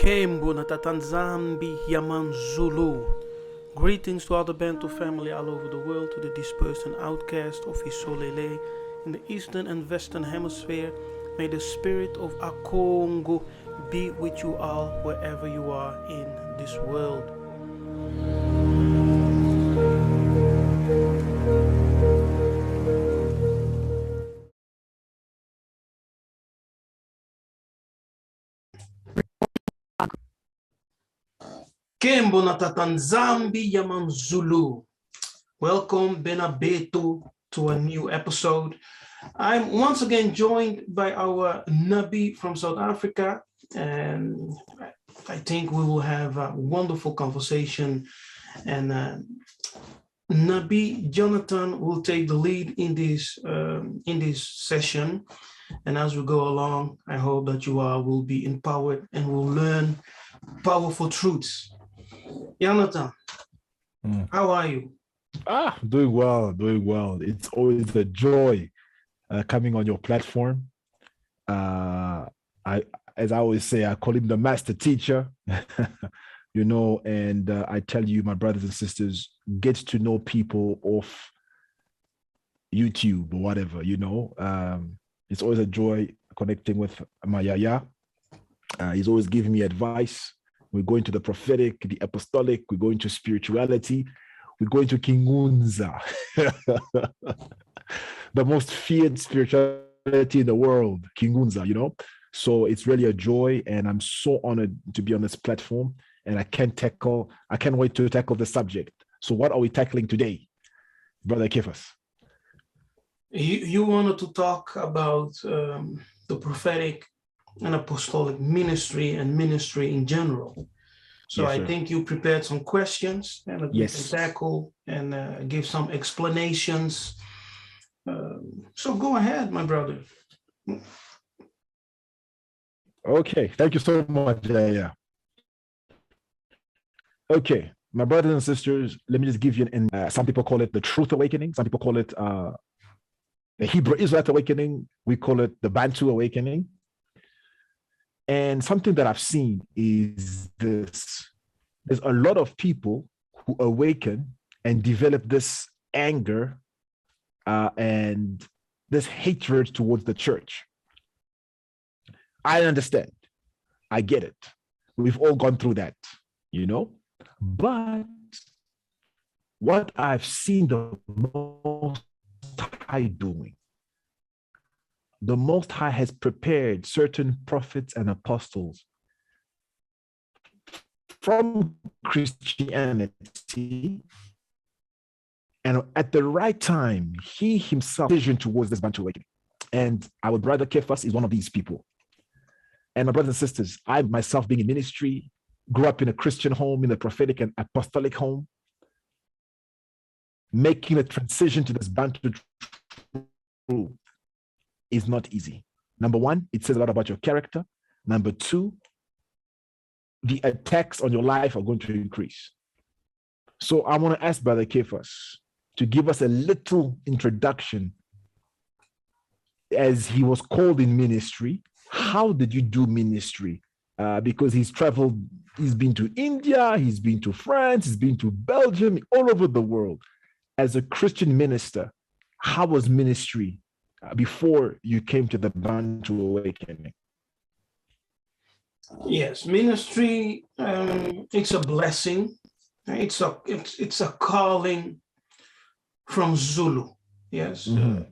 Kembo natan Zambi Yaman Zulu. Greetings to all the Bantu family all over the world, to the dispersed and outcast of Isolele in the eastern and western hemisphere. May the spirit of Akongo be with you all wherever you are in this world. Kembo natatan Zambi Yaman Zulu. Welcome, Benabeto, to a new episode. I'm once again joined by our Nabi from South Africa, and I think we will have a wonderful conversation. And Nabi Jonathan will take the lead in this session. And as we go along, I hope that you all will be empowered and will learn powerful truths. Jonathan, how are you? Doing well. It's always a joy coming on your platform. As I always say, I call him the master teacher, and I tell you, my brothers and sisters, get to know people off YouTube or whatever, it's always a joy connecting with my Yaya. He's always giving me advice. We're going to the prophetic, the apostolic, we're going to spirituality, we're going to Ngunza, the most feared spirituality in the world, Ngunza, So it's really a joy, and I'm so honored to be on this platform, and I can't wait to tackle the subject. So what are we tackling today, Brother Kefas? You wanted to talk about the prophetic and apostolic ministry and ministry in general. So yes, I think you prepared some questions and we can tackle and give some explanations. So go ahead, my brother. Okay, thank you so much. Yeah. Okay, my brothers and sisters, let me just give you some people call it the truth awakening. Some people call it the Hebrew Israelite awakening. We call it the Bantu awakening. And something that I've seen is this. There's a lot of people who awaken and develop this anger and this hatred towards the church. I understand. I get it. We've all gone through that, But what I've seen the Most High doing, the Most High has prepared certain prophets and apostles from Christianity, and at the right time, he himself vision towards this Bantu awakening. And our brother Kefas is one of these people. And my brothers and sisters, I myself being in ministry, grew up in a Christian home, in a prophetic and apostolic home, making a transition to this Bantu truth is not easy. Number one, it says a lot about your character. Number two, the attacks on your life are going to increase. So I want to ask Brother Kefas to give us a little introduction as he was called in ministry. How did you do ministry? Because he's traveled, he's been to India, he's been to France, he's been to Belgium, all over the world. As a Christian minister, how was ministry before you came to the Bantu awakening? Yes, ministry, it's a blessing. It's a calling from Zulu. Yes. Mm-hmm.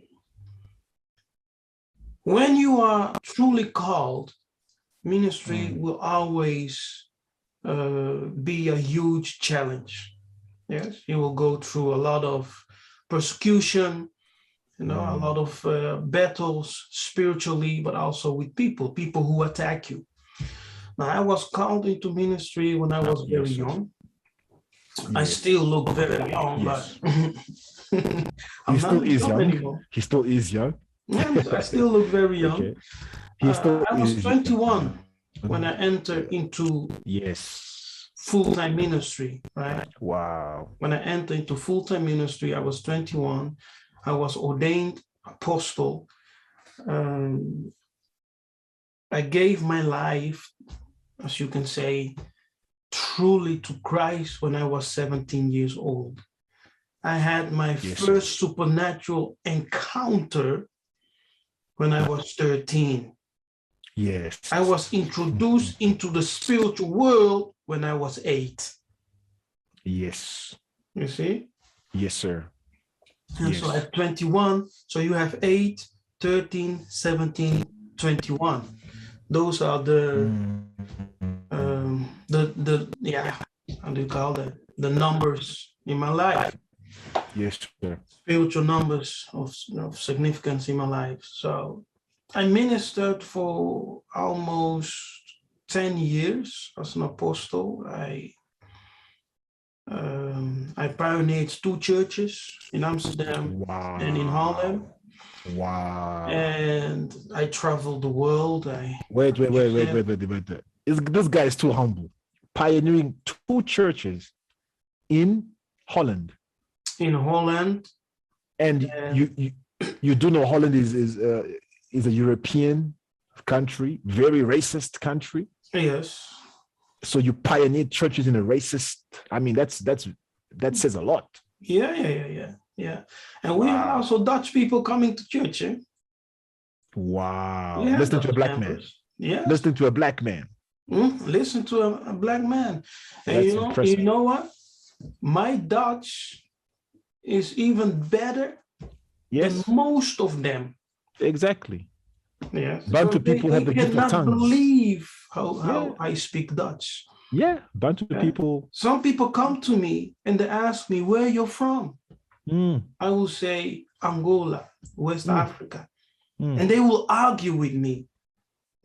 When you are truly called, ministry will always be a huge challenge. Yes, you will go through a lot of persecution, a lot of battles spiritually, but also with people who attack you. Now, I was called into ministry when I was very young. Yes. I still look very young, but he still is young anymore. He still is young. Yeah, I still look very young. Okay. I was 21 when I entered into full-time ministry, right? Wow. When I entered into full-time ministry, I was 21. I was ordained apostle. I gave my life as you can say, truly to Christ when I was 17 years old. I had my first supernatural encounter when I was 13. Yes. I was introduced into the spiritual world when I was 8. Yes. You see? Yes, sir. And so at 21, so you have 8, 13, 17, 21. Those are the how do you call that? The numbers in my life. Yes, sir. Spiritual numbers of significance in my life. So I ministered for almost 10 years as an apostle. I pioneered 2 churches in Amsterdam and in Harlem. Wow. And I traveled the world. Wait. This guy is too humble. Pioneering 2 churches in Holland. In Holland. And you do know Holland is a European country, very racist country. Yes. So you pioneered churches in a racist. I mean, that says a lot. Yeah. And we had also Dutch people coming to church. Eh? Wow. Listen to a black man. Yeah. Listen to a black man. Listen to a black man. And you know what? My Dutch is even better than most of them. Exactly. Yeah. Bantu people have the gift of tongues. Cannot believe how I speak Dutch. Yeah, Bantu people. Some people come to me and they ask me where you're from. I will say Angola, West Africa. And they will argue with me.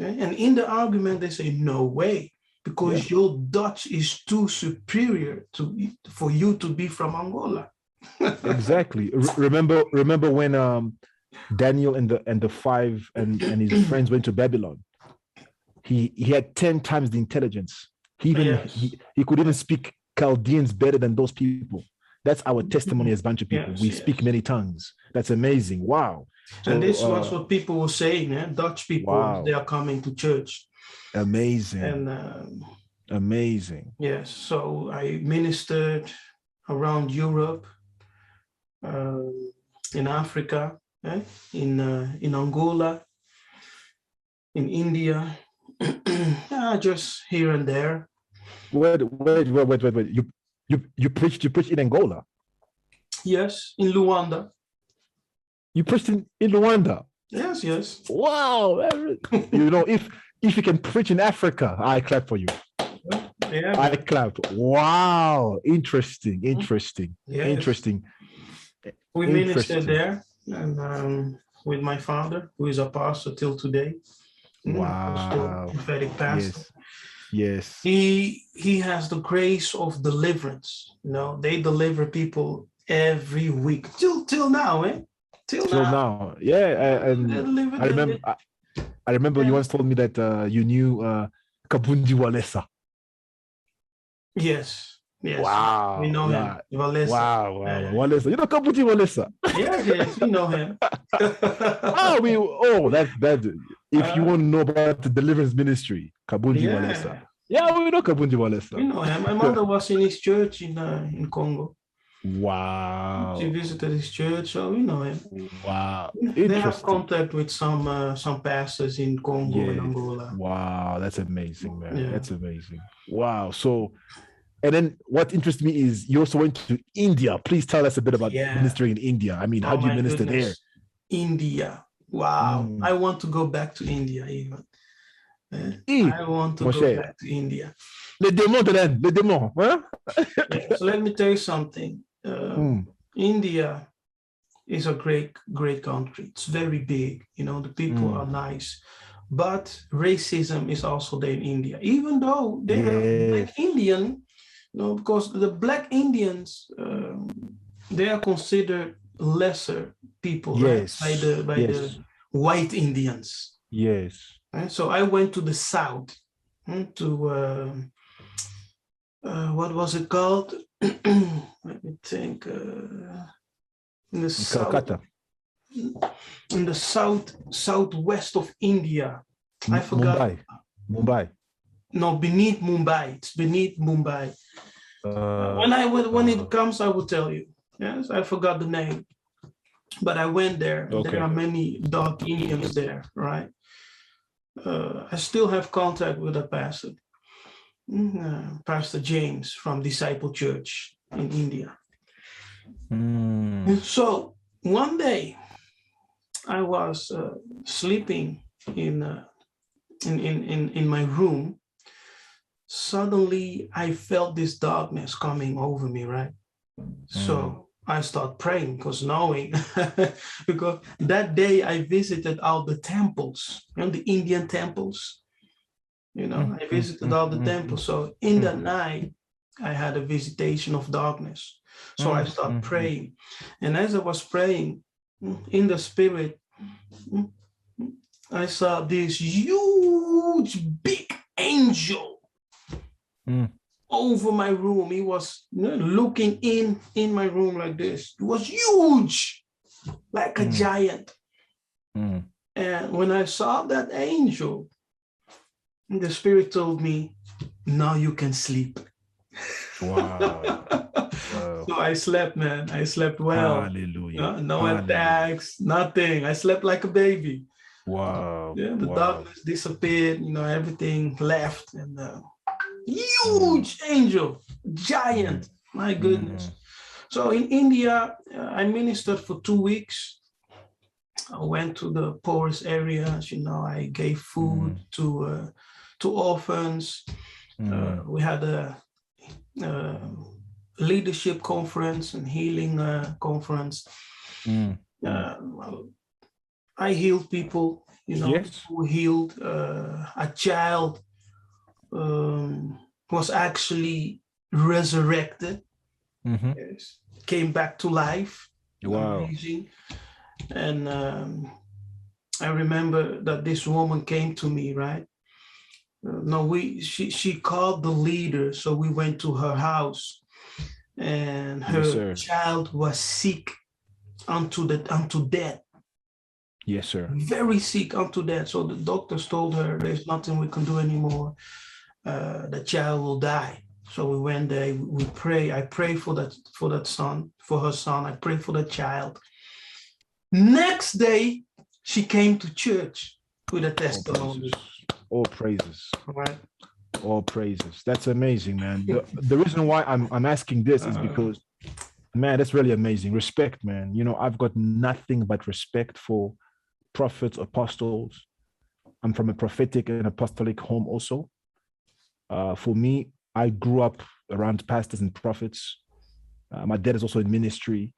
Okay? And in the argument, they say, no way, because your Dutch is too superior for you to be from Angola. Exactly. Remember when Daniel and the 5 and his friends went to Babylon? He had 10 times the intelligence. He could even speak Chaldeans better than those people. That's our testimony as a bunch of people. We speak many tongues. That's amazing. Wow. So, and this was what people were saying. Dutch people, they are coming to church. Amazing. And amazing. Yes. So I ministered around Europe, in Africa, in Angola, in India, just here and there. Wait. You preached in Angola? Yes, in Luanda. You preached in Luanda? Yes. Wow. If you can preach in Africa, I clap for you. Yeah. I clap. Wow. Interesting. Yes. We ministered there and with my father, who is a pastor till today. Wow. Prophetic pastor. Yes. He has the grace of deliverance. They deliver people every week till now, Till now. Yeah. And I remember you once told me that you knew Kabundi Walesa. Yes. Wow. We know him. Walesa. Wow. Walesa. You know Kabundi Walesa? Yes, we know him. That if you want to know about the deliverance ministry, Kabundi Walesa. Yeah, we know Kabundi Walesa. We know him. My mother was in his church in Congo. Wow. She visited his church, so we know him. Wow. They have contact with some pastors in Congo and Angola. Wow, that's amazing, man. Yeah. That's amazing. Wow. So, and then what interests me is you also went to India. Please tell us a bit about ministering in India. I mean, how do you minister there? India. Wow. I want to go back to India even. I want to go back to India. Les démons. Huh? So let me tell you something. India is a great country. It's very big. The people are nice. But racism is also there in India. Even though they are Black Indian, because the Black Indians, they are considered lesser people by the white Indians. Yes. And so I went to the south to what was it called? Let me think. In the south, Calcutta. In the southwest of India. I forgot. Mumbai. no, beneath Mumbai. It's beneath Mumbai. When it comes, I will tell you. Yes, I forgot the name, but I went there. Okay. There are many dark Indians there, right? I still have contact with a pastor, Pastor James from Disciple Church in India. So one day I was sleeping in my room. Suddenly I felt this darkness coming over me, right? So I start praying, because knowing, because that day I visited all the temples, the Indian temples, I visited all the temples. So in that night, I had a visitation of darkness. So I start praying. And as I was praying in the spirit, I saw this huge, big angel over my room. He was looking in my room like this. It was huge, like a giant. And when I saw that angel, the spirit told me, now you can sleep. Wow. So I slept, man. I slept well. Hallelujah. No attacks, nothing. I slept like a baby. Wow. Yeah, the darkness disappeared, everything left. And huge angel, giant, my goodness. So in India, I ministered for 2 weeks. I went to the poorest areas, I gave food to orphans. We had a leadership conference and healing conference. I healed people, who healed. A child was actually resurrected, yes, came back to life. Wow. Amazing. And I remember that this woman came to me, right? She called the leader, so we went to her house, and her child was sick unto death. Yes, sir. Very sick unto death. So the doctors told her, there's nothing we can do anymore. The child will die. So we went there, we pray. I pray for that son, for her son. I pray for the child. Next day, she came to church with a testimony. All praises. All right. All praises. That's amazing, man. The reason why I'm asking this is because, man, that's really amazing. Respect, man. I've got nothing but respect for prophets, apostles. I'm from a prophetic and apostolic home also. For me, I grew up around pastors and prophets. My dad is also in ministry.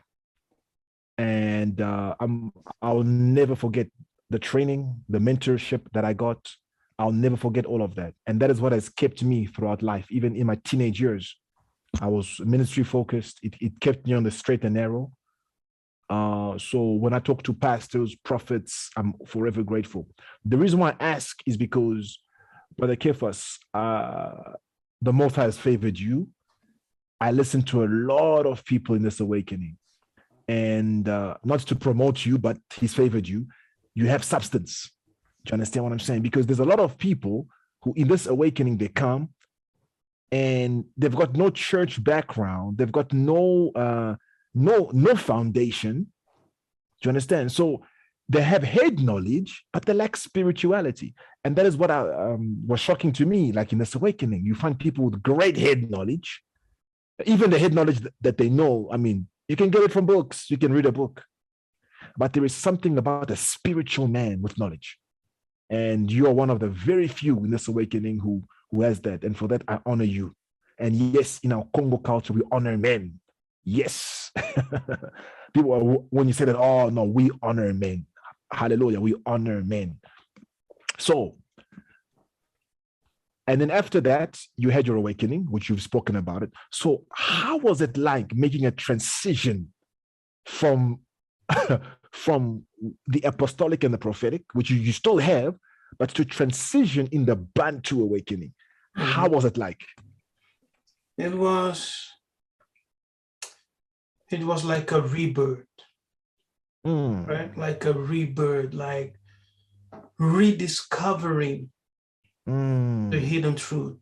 And I'll never forget the training, the mentorship that I got. I'll never forget all of that. And that is what has kept me throughout life. Even in my teenage years, I was ministry focused. It kept me on the straight and narrow. So when I talk to pastors, prophets, I'm forever grateful. The reason why I ask is because, Brother Kefas, the Most High has favored you. I listen to a lot of people in this awakening. And not to promote you, but he's favored you. You have substance. Do you understand what I'm saying? Because there's a lot of people who in this awakening, they come and they've got no church background. They've got no foundation. Do you understand? So they have head knowledge, but they lack spirituality. And that is what was shocking to me. Like in this awakening, you find people with great head knowledge, even the head knowledge that they know. I mean, you can get it from books. You can read a book. But there is something about a spiritual man with knowledge. And you are one of the very few in this awakening who has that. And for that, I honor you. And yes, in our Congo culture, we honor men. Yes. People, when you say that, oh, no, we honor men. Hallelujah, we honor men. So, and then after that, you had your awakening, which you've spoken about it. So how was it like making a transition from from the apostolic and the prophetic, which you still have, but to transition in the Bantu awakening? How was it like? It was like a rebirth, right? Like a rebirth, like rediscovering the hidden truth.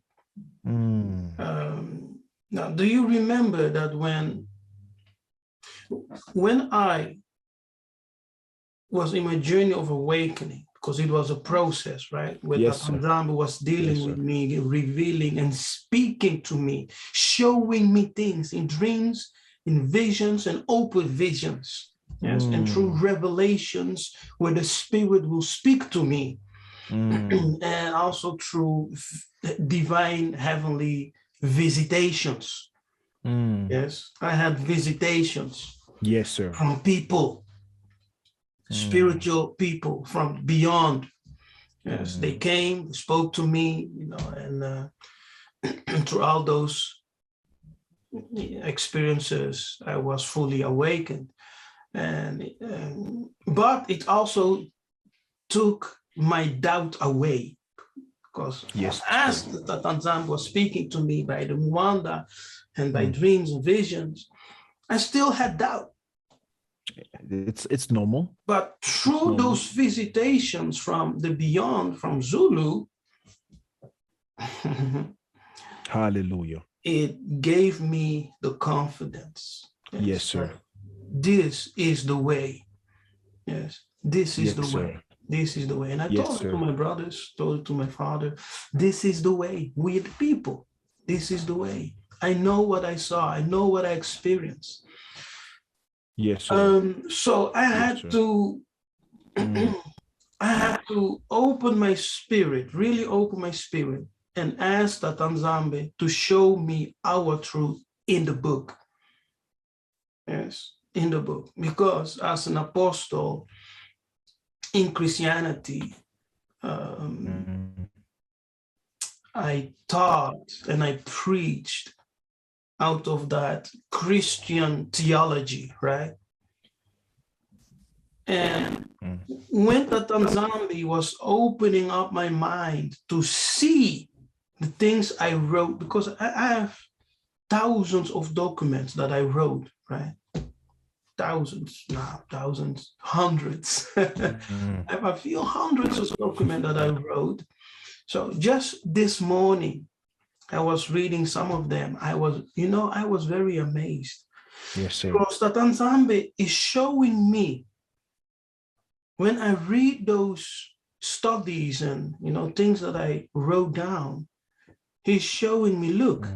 Mm. Now, do you remember that when I was in my journey of awakening, because it was a process, right? Where Yes, sir. Ngunza was dealing Yes, with sir. me, revealing and speaking to me, showing me things in dreams, in visions, and open visions. Yes, and through revelations where the Spirit will speak to me, and also through divine heavenly visitations. Yes, I had visitations. Yes, sir. From people, spiritual people from beyond. Yes, they came, spoke to me, you know, and throughout those experiences, I was fully awakened. But it also took my doubt away, because yes, as the Tanzan was speaking to me by the Mwanda and by dreams and visions, I still had doubt. It's normal. But through those visitations from the beyond, from Zulu, hallelujah, it gave me the confidence. Yes, sir. This is the way. Yes, this is the way. Sir. This is the way. And I told it to my brothers, told it to my father, this is the way. We the people, this is the way. I know what I saw. I know what I experienced. Yes, sir. So I had to, I had to open my spirit, really open my spirit, and ask Tatanzambe to show me our truth in the book. Yes, in the book. Because as an apostle in Christianity, I taught and I preached out of that Christian theology, right? And when Tatanzambe was opening up my mind to see the things I wrote, because I have thousands of documents that I wrote, right? Thousands, hundreds. I have a few hundreds of documents that I wrote. So just this morning, I was reading some of them. I was very amazed. Yes, sir. Because Tatanzambe is showing me, when I read those studies and, things that I wrote down, he's showing me, look,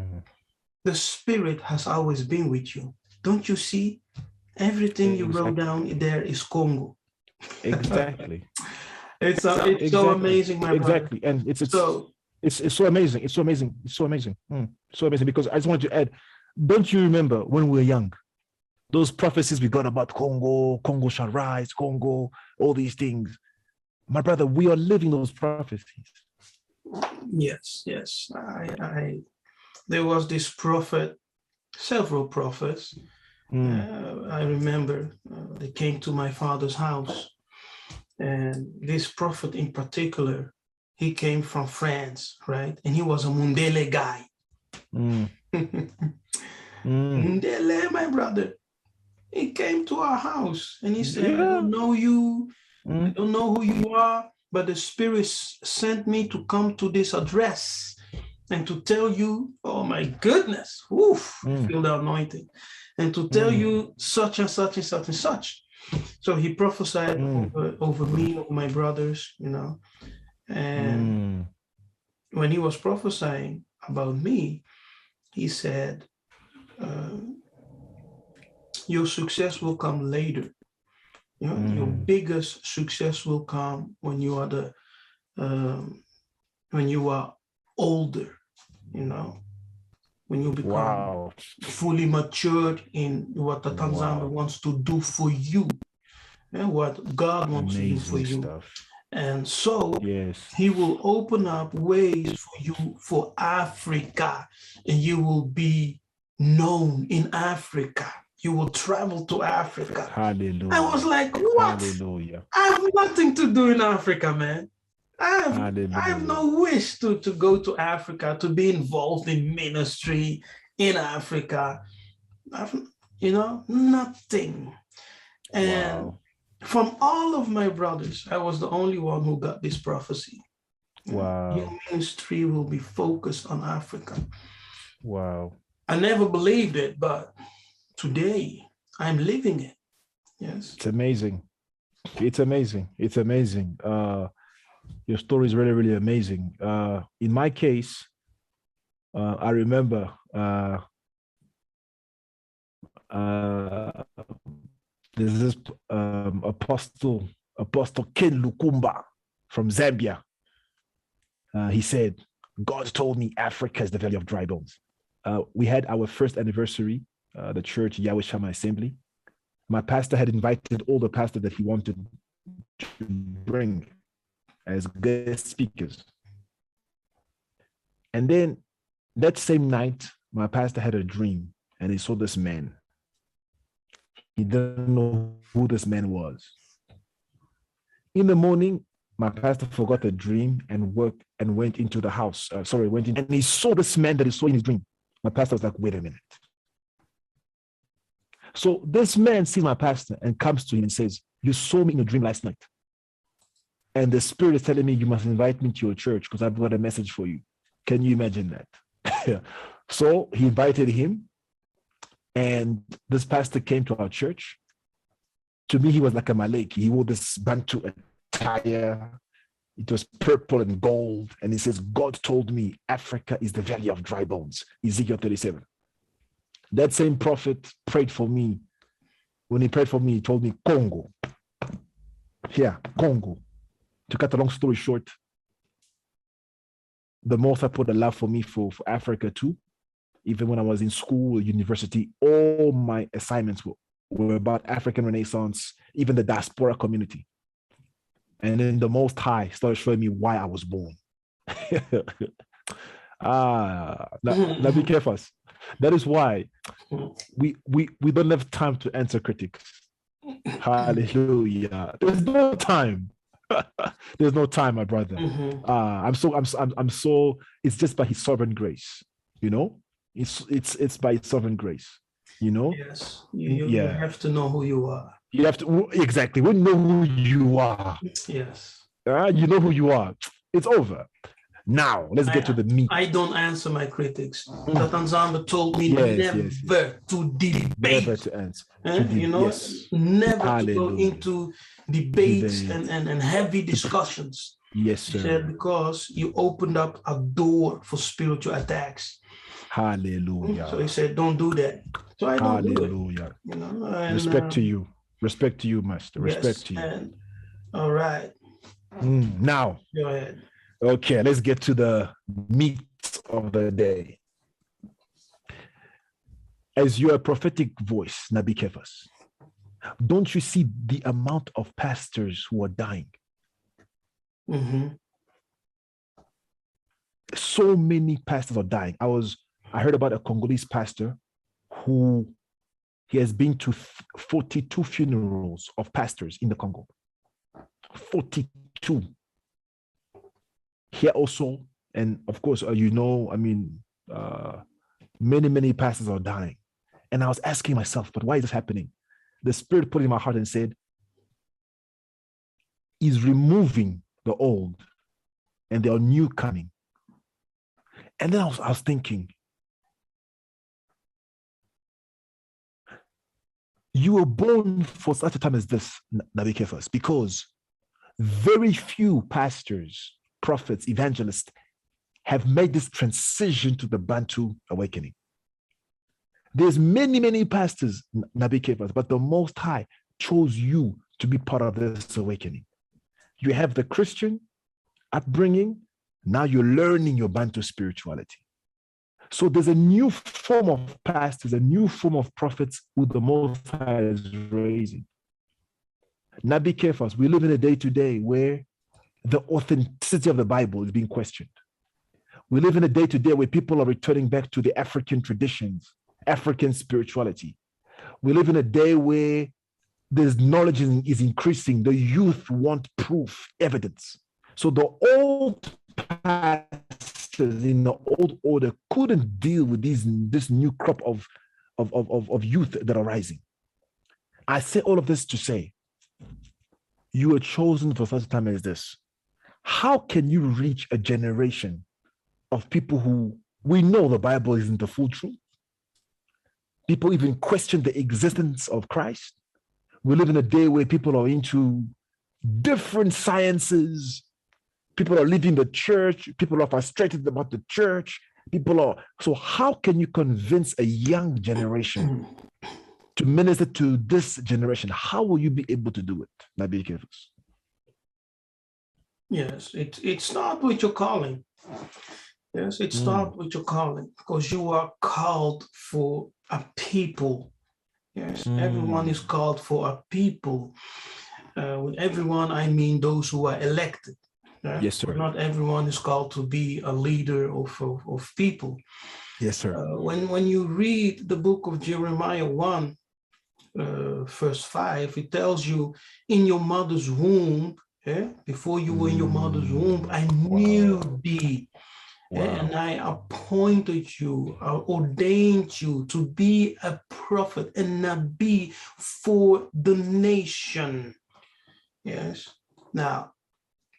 the Spirit has always been with you. Don't you see? Everything you wrote down there is Congo. Exactly. It's so amazing, my brother. Exactly. And it's so amazing. It's so amazing. It's so amazing. So amazing. Because I just want to add, don't you remember when we were young, those prophecies we got about Congo shall rise, Congo, all these things. My brother, we are living those prophecies. Yes. There was this prophet, several prophets. I remember they came to my father's house, and this prophet in particular, he came from France, right? And he was a Mundele guy. Mundele, my brother. He came to our house and he said, I don't know you. I don't know who you are, but the Spirit sent me to come to this address and to tell you, oh my goodness, feel the anointing, and to tell you such and such and such and such. So he prophesied over me, over my brothers, and when he was prophesying about me, he said, your success will come later. Your biggest success will come when you are when you are older, when you become fully matured in what the Tanzania wants to do for you, and what God wants to do for you. And so he will open up ways for you for Africa, and you will be known in Africa. You will travel to Africa. Hallelujah. I was like, what? Hallelujah. I have nothing to do in Africa, man. I have no wish to go to Africa, to be involved in ministry in Africa. Nothing. And from all of my brothers, I was the only one who got this prophecy. Wow. Your ministry will be focused on Africa. Wow. I never believed it, but today I'm living it. Yes. It's amazing. It's amazing. It's amazing. Your story is really, really amazing. In my case, I remember there's this Apostle Ken Lukumba from Zambia. He said, God told me Africa is the valley of dry bones. We had our first anniversary, the church Yahweh Shammah Assembly. My pastor had invited all the pastors that he wanted to bring as guest speakers. And then that same night, my pastor had a dream and he saw this man. He didn't know who this man was. In the morning, my pastor forgot the dream and went into the house. And he saw this man that he saw in his dream. My pastor was like, wait a minute. So this man sees my pastor and comes to him and says, you saw me in a dream last night. And the spirit is telling me you must invite me to your church because I've got a message for you. Can you imagine that? So he invited him. And this pastor came to our church. To me, he was like a Maleki. He wore this Bantu attire. It was purple and gold. And he says, God told me Africa is the valley of dry bones. Ezekiel 37. That same prophet prayed for me. When he prayed for me, he told me, Congo. Yeah, Congo. To cut a long story short, the Most High put a love for me for Africa too. Even when I was in school or university, all my assignments were about African Renaissance, even the diaspora community. And then the Most High started showing me why I was born. Nabi Kefas. That is why we don't have time to answer critics. Hallelujah. There's no time. There's no time, my brother. I'm so. It's just by His sovereign grace, you know. It's by His sovereign grace, you know. Yes, you have to know who you are. You have to exactly. We know who you are. Yes. You know who you are. It's over. Now let's get to the meat. I don't answer my critics. Natan Zamba told me never to debate. Never to answer. Never to go into debates and heavy discussions. Yes, sir. He said, because you opened up a door for spiritual attacks. Hallelujah. So he said, don't do that. So I don't do it. Hallelujah. And, respect to you. Respect to you, Master. Respect to you. And, all right. Now. Go ahead. Okay, let's get to the meat of the day. As you're a prophetic voice, Nabi Kefas, don't you see the amount of pastors who are dying? So many pastors are dying. I heard about a Congolese pastor who he has been to 42 funerals of pastors in the Congo. 42. Here also, and of course, many pastors are dying. And I was asking myself, but why is this happening? The Spirit put in my heart and said, He's removing the old and there are new coming. And then I was thinking, you were born for such a time as this, Nabi Kefas, because very few pastors, prophets, evangelists have made this transition to the Bantu awakening. There's many pastors, Nabi Kefas, but the Most High chose you to be part of this awakening. You have the Christian upbringing. Now you're learning your Bantu spirituality. So there's a new form of pastors, a new form of prophets who the Most High is raising. Nabi Kefas, we live in a day today where the authenticity of the Bible is being questioned. We live in a day today where people are returning back to the African traditions, African spirituality. We live in a day where there's knowledge is increasing. The youth want proof, evidence. So the old pastors in the old order couldn't deal with this new crop of youth that are rising. I say all of this to say, you were chosen for such a time as this. how can you reach a generation of people who we know the Bible isn't the full truth? People even question the existence of Christ. We live in a day where people are into different sciences. People are leaving the church. People are frustrated about the church. So how can you convince a young generation to minister to this generation? How will you be able to do it, Nabi Kefas? Yes, it starts with your calling. Yes, it starts with your calling, because you are called for a people. Yes, everyone is called for a people. With everyone, I mean those who are elected. Yes, sir. Not everyone is called to be a leader of people. Yes, sir. When you read the book of Jeremiah 1, verse 5, it tells you, in your mother's womb, before you were in your mother's womb, I knew thee. Wow. And I appointed you, I ordained you to be a prophet and Nabi for the nation. Yes. Now,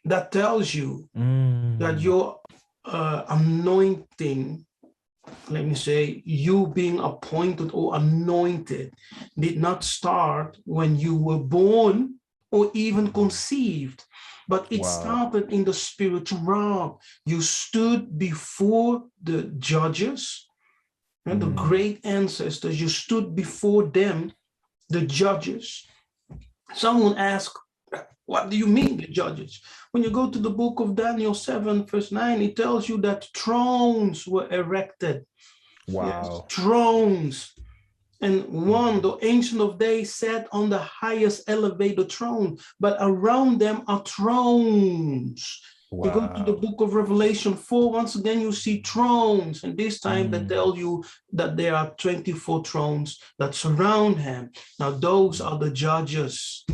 that tells you that your anointing, let me say, you being appointed or anointed, did not start when you were born or even conceived, but it started in the spiritual realm. You stood before the judges and the great ancestors. You stood before them, the judges. Someone asked, what do you mean, the judges? When you go to the book of Daniel 7, verse 9, it tells you that thrones were erected. Wow. Yes, thrones. And one, the Ancient of Days, sat on the highest elevated throne, but around them are thrones. Wow. You go to the book of Revelation 4, once again, you see thrones. And this time they tell you that there are 24 thrones that surround him. Now, those are the judges.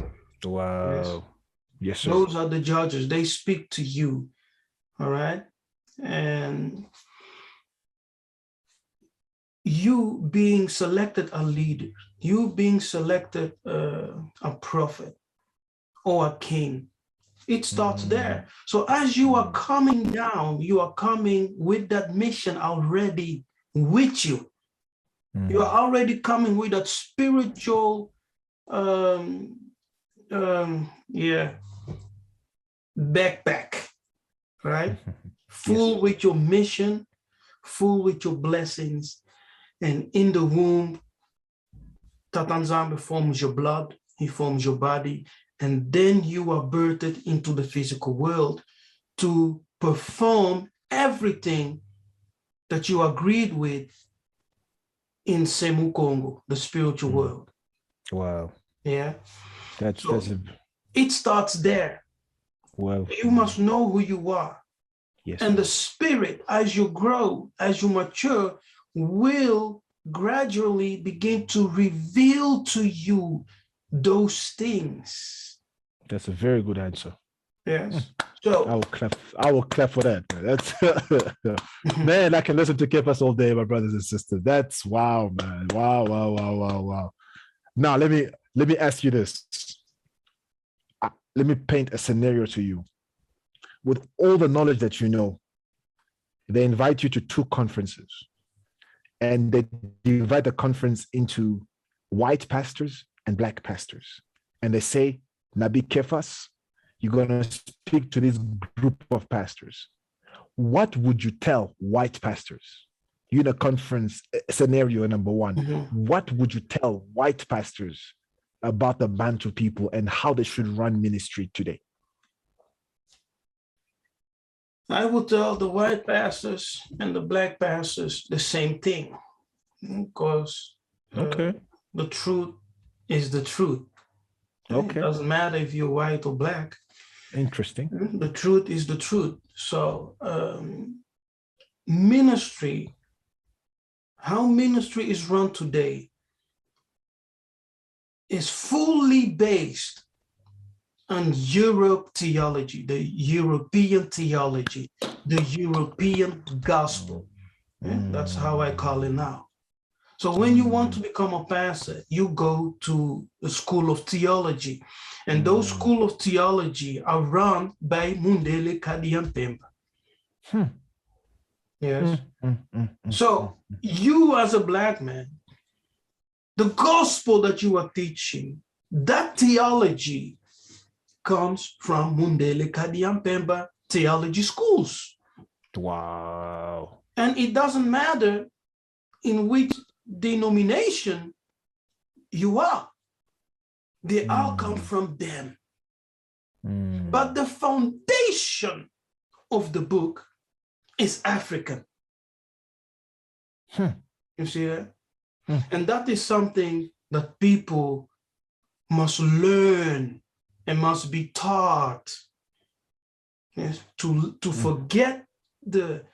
Wow. Yes. Yes, sir. Those are the judges. They speak to you. All right. And you being selected a leader, you being selected a prophet or a king, it starts there. So as you are coming down, you are coming with that mission already with you. You are already coming with that spiritual, backpack, right? Full with your mission, full with your blessings. And in the womb, Tatanzambe forms your blood, he forms your body, and then you are birthed into the physical world to perform everything that you agreed with in Semu Congo, the spiritual world. Wow. Yeah. It starts there. Well, you must know who you are. Yes. And the spirit, as you grow, as you mature, will gradually begin to reveal to you those things. That's a very good answer. Yes. So I will clap for that. That's man, I can listen to Kefas all day, my brothers and sisters. That's wow, man. Wow. Now let me ask you this. Let me paint a scenario to you. With all the knowledge that you know, they invite you to 2 conferences, and they divide the conference into white pastors and black pastors. And they say, Nabi Kefas, you're going to speak to this group of pastors. What would you tell white pastors? You're in a conference scenario number 1. What would you tell white pastors about the Bantu people and how they should run ministry today? I will tell the white pastors and the black pastors the same thing, because the truth is the truth. It doesn't matter if you're white or black. Interesting. The truth is the truth. So ministry, how ministry is run today, is fully based on Europe theology, the European theology, the European gospel. That's how I call it now. So when you want to become a pastor, you go to the school of theology. And those school of theology are run by Mundele Kadiampemba. Yes. So you as a black man, the gospel that you are teaching, that theology comes from Mundele Kadiampemba theology schools. Wow. And it doesn't matter in which denomination you are. They all come from them. But the foundation of the book is African. You see that? And that is something that people must learn and must be taught. Yes, to forget the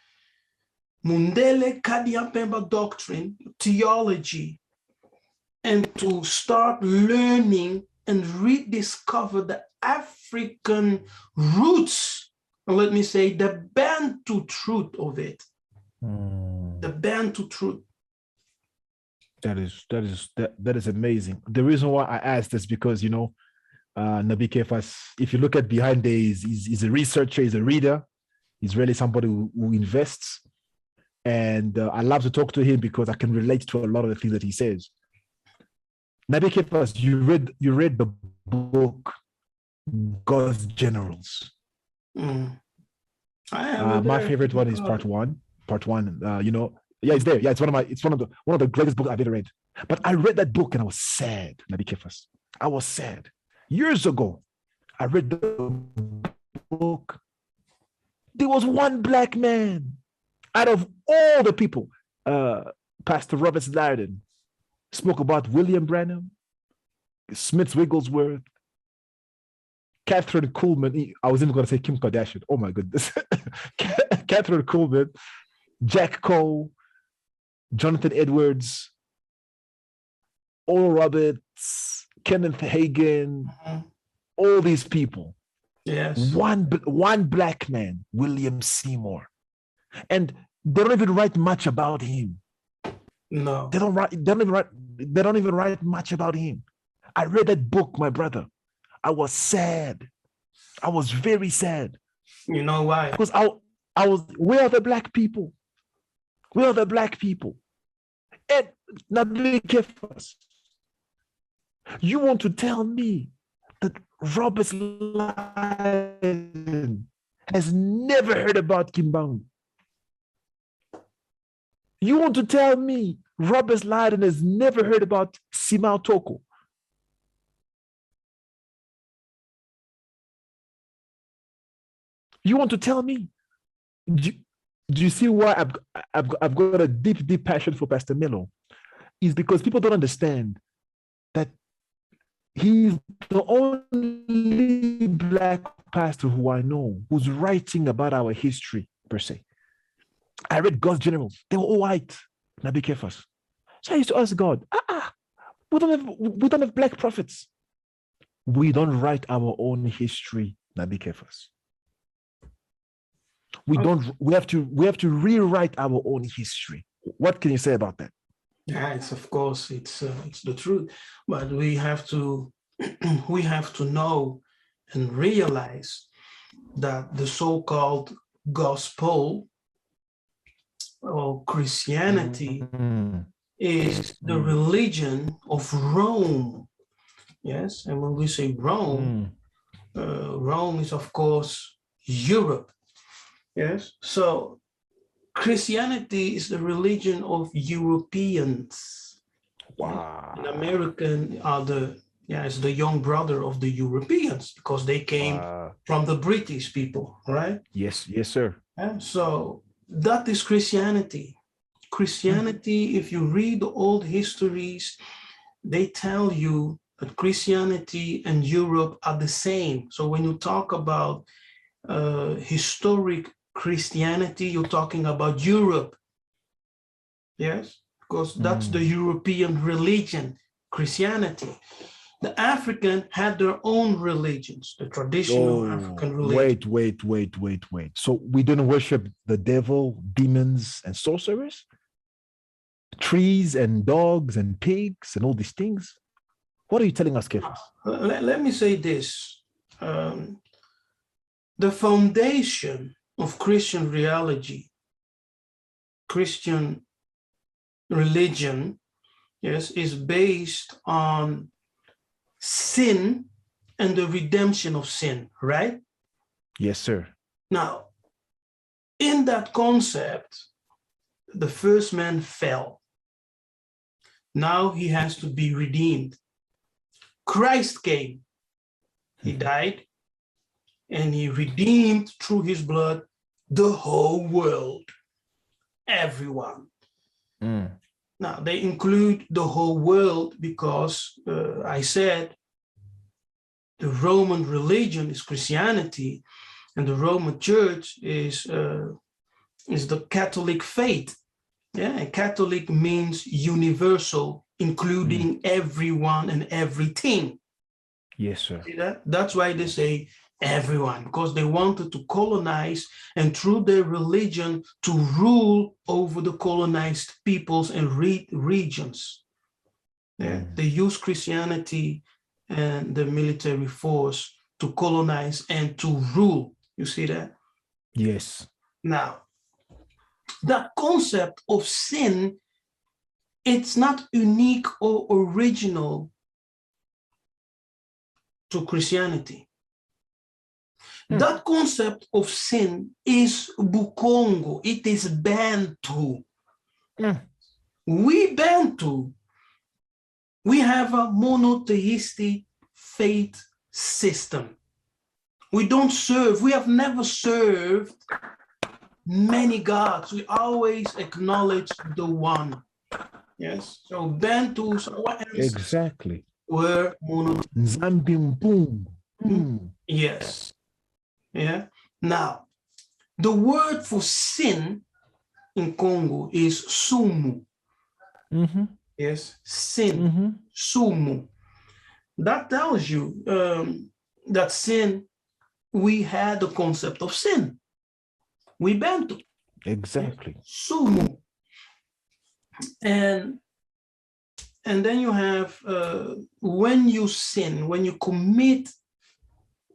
Mundele Kadiampemba doctrine, theology, and to start learning and rediscover the African roots, or let me say the Bantu truth of it. The Bantu truth. That is amazing. The reason why I asked is because, you know, Nabi Kefas, if you look at behind there, he's a researcher, he's a reader, he's really somebody who invests. And I love to talk to him because I can relate to a lot of the things that he says. Nabi Kefas, you read the book God's Generals. My favorite one is part one. You know, yeah, it's there. Yeah, it's one of the greatest books I've ever read. But I read that book and I was sad, Nabi Kefas. I was sad. Years ago, I read the book. There was one black man out of all the people. Pastor Robert Slyden spoke about William Branham, Smith Wigglesworth, Catherine Kuhlman. I was even going to say Kim Kardashian. Oh my goodness. Catherine Kuhlman, Jack Cole, Jonathan Edwards, Oral Roberts, Kenneth Hagin, all these people. Yes. One black man, William Seymour. And they don't even write much about him. No. They don't even write much about him. I read that book, my brother. I was sad. I was very sad. You know why? Because I was, where are the black people? Where are the black people? And Nabi Kefas, you want to tell me that Robert Lyon has never heard about Kimbangu? You want to tell me Robert Lyon has never heard about Simao Toko? You want to tell me? Do you see why I've got a deep passion for Pastor Melo? Is because people don't understand that he's the only black pastor who I know who's writing about our history, per se. I read God's Generals. They were all white. Nabi Kefas. So I used to ask God, we don't have black prophets. We don't write our own history, Nabi Kefas. We have to rewrite our own history. What can you say about that? Yeah, it's the truth, but we have to know and realize that the so-called gospel or Christianity is the religion of Rome. Yes, and when we say Rome, Rome is of course Europe. Yes, so Christianity is the religion of Europeans. Wow. And American are it's the young brother of the Europeans because they came from the British people, right? Yes, sir. And so that is Christianity. Christianity, if you read the old histories, they tell you that Christianity and Europe are the same. So when you talk about historic Christianity, you're talking about Europe. Yes, because that's the European religion, Christianity. The African had their own religions, the traditional African religion. Wait. So we don't worship the devil, demons, and sorcerers? trees and dogs and pigs and all these things? What are you telling us, Kefas? Let me say this. The foundation of Christian reality, Christian religion, yes, is based on sin and the redemption of sin, right? Yes, sir. Now, in that concept, the first man fell. Now he has to be redeemed. Christ came. He died, and he redeemed through his blood the whole world, everyone. Now, they include the whole world because I said the Roman religion is Christianity, and the Roman Church is the Catholic faith. Yeah, and Catholic means universal, including everyone and everything. Yes, sir. See that? That's why they say everyone, because they wanted to colonize and through their religion to rule over the colonized peoples and regions. Yeah, they use Christianity and the military force to colonize and to rule. You see that? Yes. Now, that concept of sin, it's not unique or original to Christianity. That concept of sin is Bukongo, it is Bantu. We Bantu, we have a monotheistic faith system. We have never served many gods. We always acknowledge the one. Yes. So Bantus, our ancestors Exactly. were monotheistic. Yes. Yeah. Now, the word for sin in Congo is sumu. Yes. Sin. Sumu. That tells you that sin, we had the concept of sin. We Bantu. Exactly. Sumu. And then you have when you sin, when you commit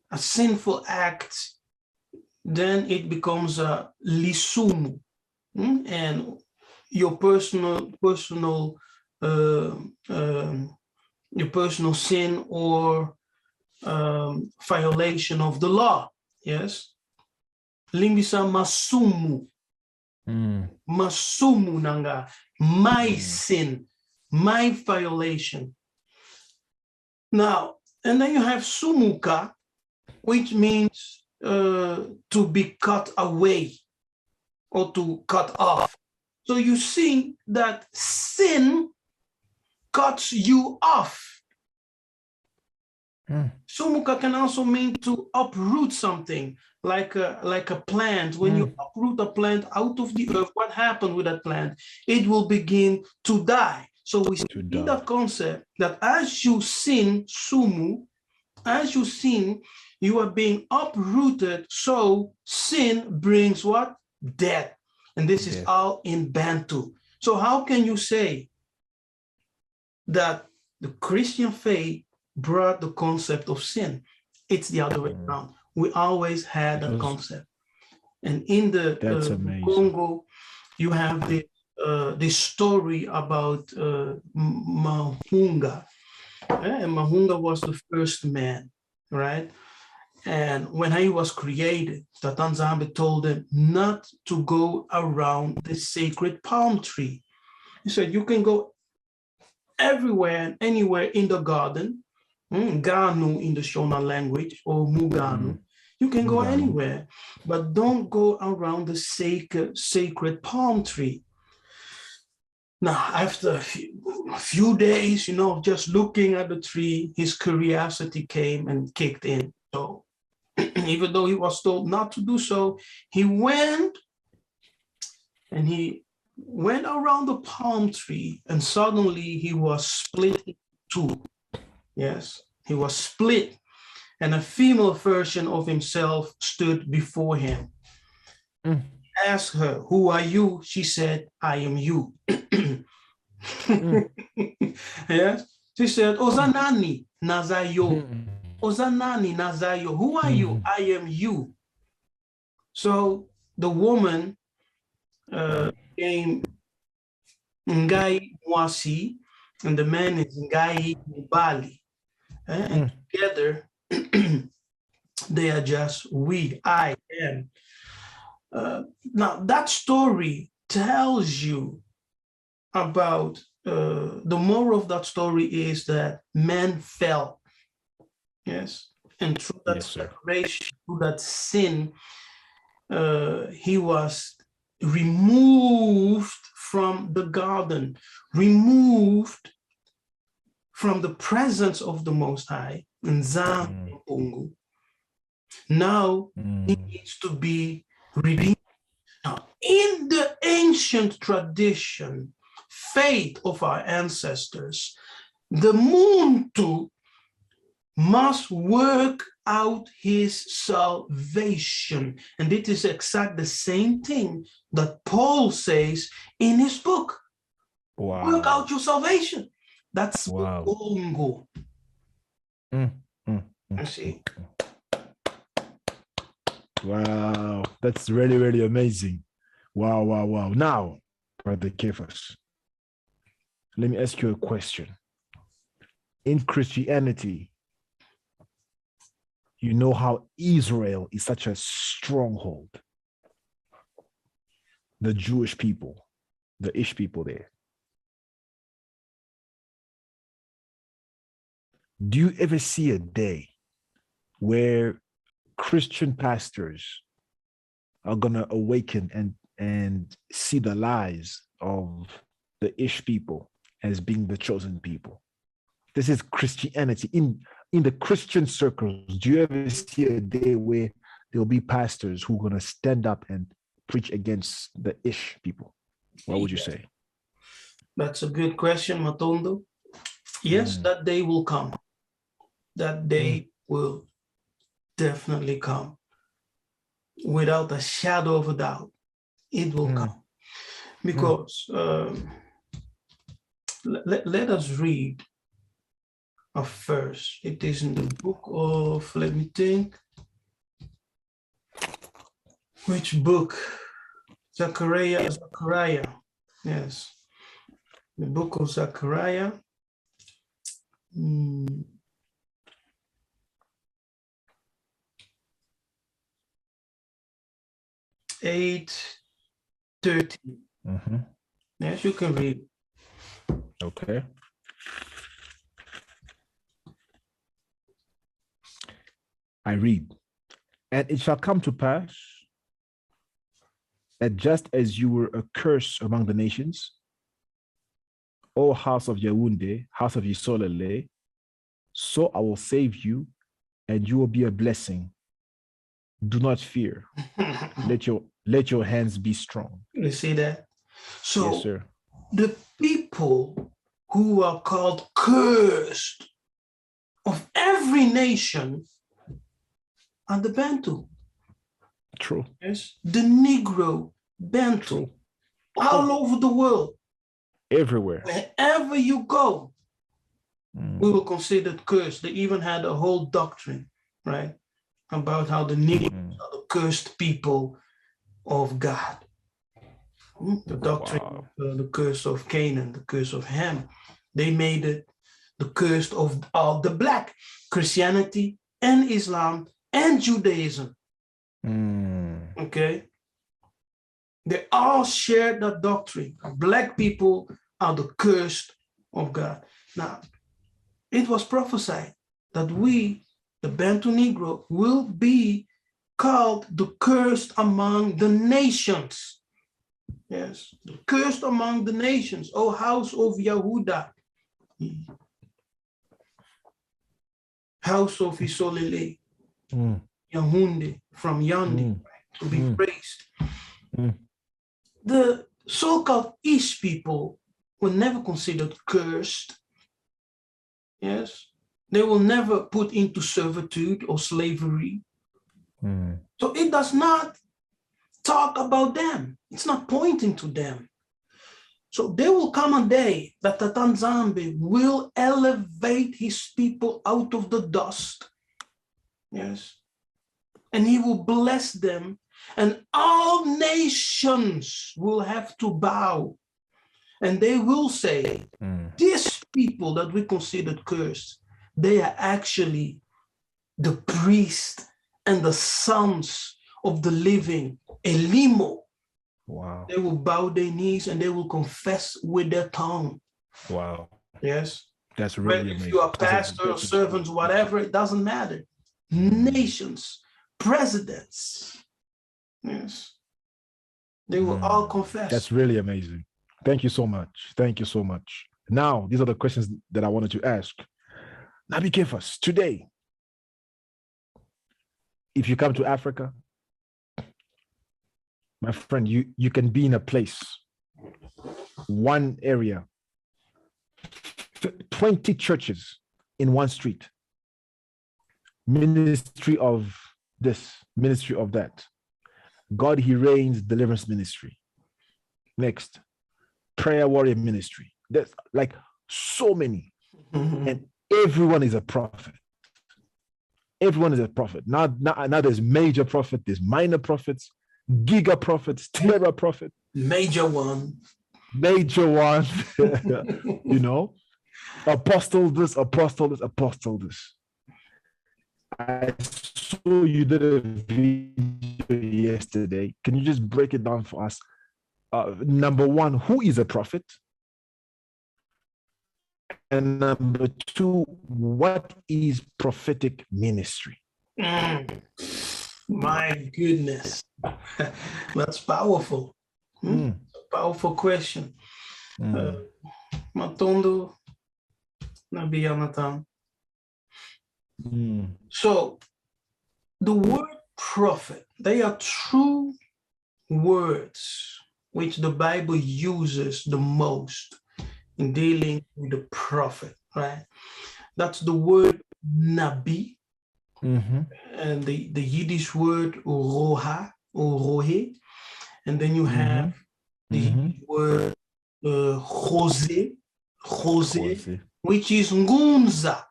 a sinful act, then it becomes a lisumu, and your personal sin or violation of the law. Yes. Limbisa masumu. Masumu nanga. My sin, my violation. Now, and then you have sumuka, which means to be cut away or to cut off. So you see that sin cuts you off. Sumuka can also mean to uproot something, like a plant. When you uproot a plant out of the earth, what happened with that plant? It will begin to die. So we see that concept that as you sin, sumu, as you sin, you are being uprooted. So sin brings what? Death. And this is all in Bantu. So how can you say that the Christian faith brought the concept of sin? It's the other way around. We always had that concept. And in the Congo, you have this story about Mahunga. And Mahunga was the first man, right? And when he was created, Tatan Zambe told him not to go around the sacred palm tree. He said, you can go everywhere and anywhere in the garden, Ganu in the Shona language, or Muganu. You can go anywhere, but don't go around the sacred palm tree. Now, after a few days, just looking at the tree, his curiosity came and kicked in. So even though he was told not to do so, he went around the palm tree, and suddenly he was split in two. Yes, he was split, and a female version of himself stood before him. Asked her, who are you? She said, I am you. Yes, she said, Ozanani Nazayo. Ozanani Nazayo. Who are you? I am you. So the woman came Ngai Mwasi, and the man is Ngai Mubali. And together they are just we, I am. Now that story tells you about the moral of that story is that man fell. Yes. And through that separation, through that sin, he was removed from the garden, removed from the presence of the Most High. Now he needs to be redeemed. Now, in the ancient tradition, faith of our ancestors, the Muntu must work out his salvation. And it is exactly the same thing that Paul says in his book. Wow. Work out your salvation. That's Bongo. I see. Wow, that's really, really amazing. Wow, wow, wow. Now, Brother Kefas, let me ask you a question. In Christianity, you know how Israel is such a stronghold. The Jewish people, the Ish people there. Do you ever see a day where Christian pastors are going to awaken and see the lies of the Ish people as being the chosen people? This is Christianity. In the Christian circles, do you ever see a day where there'll be pastors who are going to stand up and preach against the Ish people? What would you say? That's a good question, Matondo. Yes, that day will come. That day will definitely come. Without a shadow of a doubt, it will come. Because let us read a verse. It is in the book of, let me think. Which book? Zechariah. Yes. The book of Zechariah. 8:13. Yes, you can read. Okay. I read, and it shall come to pass that just as you were a curse among the nations, O house of Yaoundé, house of Yisolele, so I will save you, and you will be a blessing. Do not fear. Let your hands be strong. You see that? So yes, sir. The people who are called cursed of every nation are the Bantu. True. Yes, the Negro Bantu. True. All over the world. Everywhere. Wherever you go, we were considered cursed. They even had a whole doctrine, right, about how the Negroes are the cursed people of God. The doctrine of the curse of Canaan, the curse of Ham. They made it the curse of all the black, Christianity and Islam and Judaism. Okay? They all shared that doctrine. Black people are the cursed of God. Now, it was prophesied that we, the Bantu Negro, will be called the cursed among the nations. Yes, the cursed among the nations, O house of Yehuda, house of Isolele, Yahunde, from Yandi, to be praised. The so-called Ish people were never considered cursed. Yes, they will never put into servitude or slavery. So it does not talk about them. It's not pointing to them. So there will come a day that Natan Zambi will elevate his people out of the dust. Yes. And he will bless them, and all nations will have to bow. And they will say, these people that we considered cursed, they are actually the priest and the sons of the living Elimo. Wow. They will bow their knees and they will confess with their tongue. Wow. Yes. That's really But amazing. if you are pastor or servants, whatever, it doesn't matter. Nations, presidents, yes, they will all confess. That's really amazing. Thank you so much. Thank you so much. Now, these are the questions that I wanted to ask. Nabi Kefas, today, if you come to Africa, my friend, you can be in a place, one area, 20 churches in one street, ministry of this, ministry of that. God, He reigns, deliverance ministry. Next, prayer warrior ministry. There's like so many. And everyone is a prophet. Everyone is a prophet. Now there's major prophet, there's minor prophets, giga prophets, terra prophet. Major one. Major one. You know, apostle this, apostle this, apostle this. I saw you did a video yesterday. Can you just break it down for us? Number one, who is a prophet? And number two, what is prophetic ministry? My goodness. That's powerful. A powerful question. Matondo, Nabi Natan. So the word prophet, they are true words which the Bible uses the most in dealing with the prophet, right? That's the word Nabi, and the Yiddish word Roha or Rohe, and then you have the word Jose, which is Ngunza.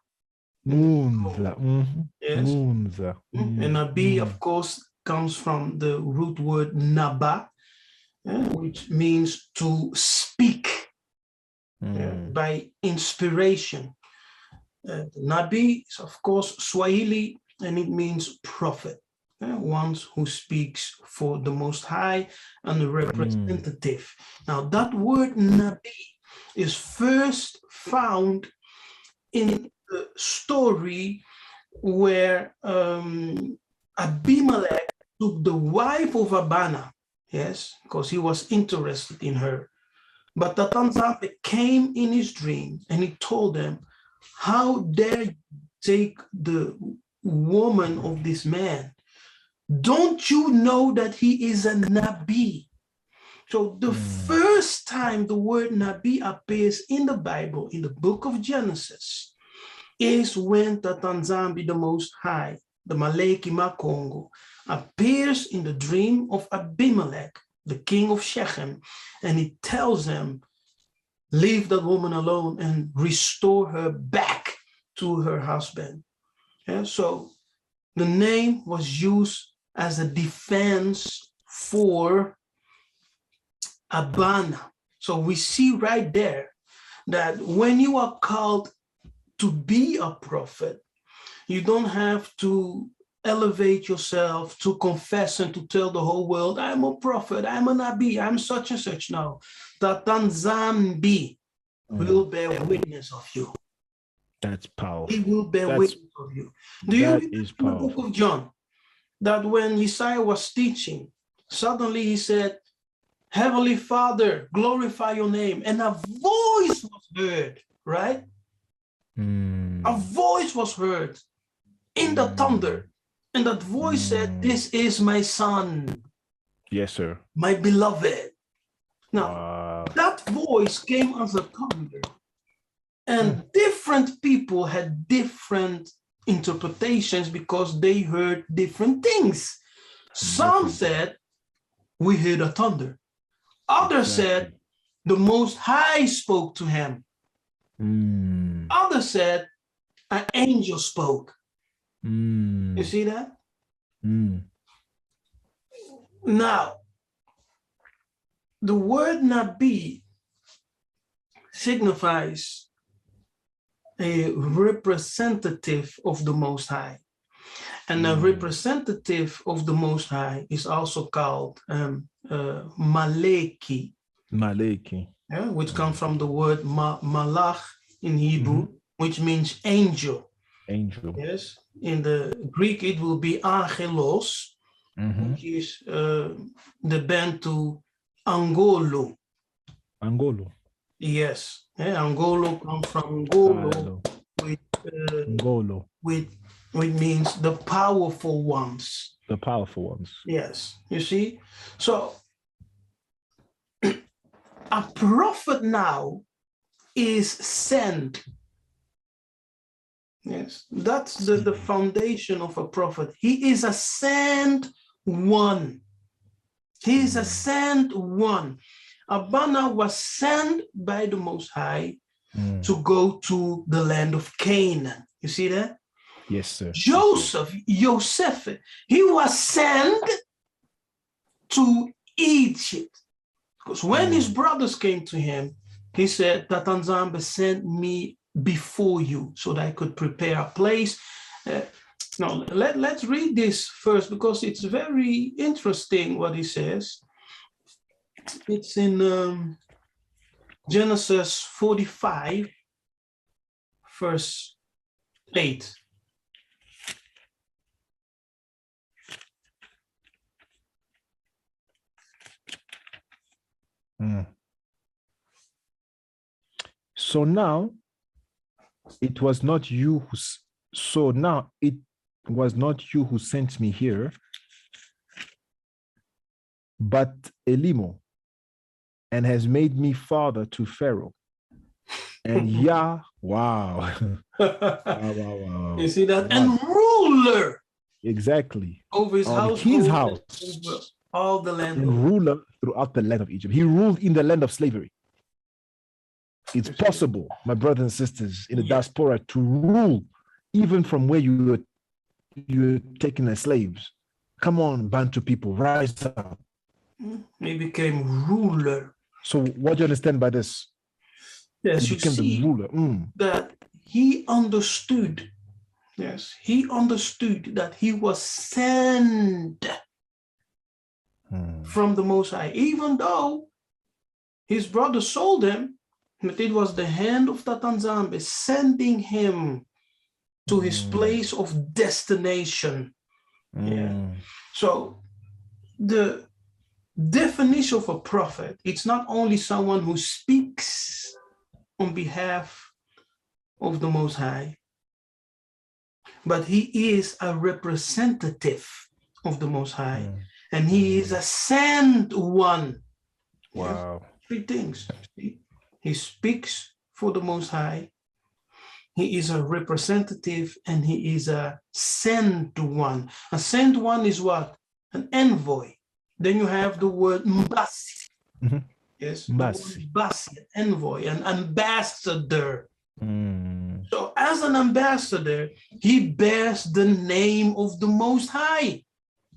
Yes. Ngunza. And Nabi, of course, comes from the root word Naba, which means to speak by inspiration. Nabi is, of course, Swahili, and it means prophet, one who speaks for the Most High and the representative. Now, that word Nabi is first found in the story where Abimelech took the wife of Abana, yes, because he was interested in her. But Natan Zambi came in his dream and he told them, how dare you take the woman of this man? Don't you know that he is a Nabi? So the first time the word Nabi appears in the Bible, in the book of Genesis, is when Natan Zambi, the Most High, the Maleki Makongo, appears in the dream of Abimelech, the king of Shechem, and he tells him, leave that woman alone and restore her back to her husband. So the name was used as a defense for Abana. So we see right there that when you are called to be a prophet, you don't have to elevate yourself to confess and to tell the whole world, I'm a prophet, I'm a Nabi, I'm such and such. No, Natan Zambi will bear witness of you. That's powerful. He will bear witness of you. Do you read in the book of John that when Yiseka'yah was teaching, suddenly he said, Heavenly Father, glorify your name. And a voice was heard, right? A voice was heard in the thunder. And that voice said, this is my son. Yes, sir. My beloved. Now, that voice came as a thunder. And different people had different interpretations because they heard different things. Some said, we heard a thunder. Others said, the Most High spoke to him. Others said, an angel spoke. You see that? Now, the word Nabi signifies a representative of the Most High. And a representative of the Most High is also called Maleki. Maleki. Yeah, which comes from the word malach in Hebrew, which means angel. Angel. Yes. In the Greek, it will be angelos, which is the Bantu Angolo. Angolo. Yes. Yeah, Angolo comes from Ngolo, which means the powerful ones. The powerful ones. Yes. You see? So a prophet now is sent. Yes, that's the foundation of a prophet. He is a sent one. He is a sent one. Abana was sent by the Most High to go to the land of Canaan. You see that? Yes, sir. Joseph, he was sent to Egypt. Because when his brothers came to him, he said, Tatanzambe sent me before you so that I could prepare a place. Now, let's read this first because it's very interesting what he says. It's in Genesis 45, verse 8. So now it was not you who sent me here, but Elimo, and has made me father to Pharaoh. And wow. Wow. You see that? And ruler. Exactly. Over his house. Over all the land. And ruler throughout the land of Egypt. He ruled in the land of slavery. It's possible, my brothers and sisters in the diaspora, to rule even from where you're taken as slaves. Come on, Bantu people, rise up. He became ruler. So what do you understand by this? Yes, you see the ruler. That he understood. Yes, he understood that he was sent from the Most High, even though his brother sold him. But it was the hand of Tatanzambe sending him to his place of destination. So the definition of a prophet, it's not only someone who speaks on behalf of the Most High, but he is a representative of the Most High, and he is a sent one. Wow. Three things. He speaks for the Most High, he is a representative, and he is a sent one. A sent one is what? An envoy. Then you have the word mbasi. Yes, mbasi, envoy, an ambassador. So as an ambassador, he bears the name of the Most High.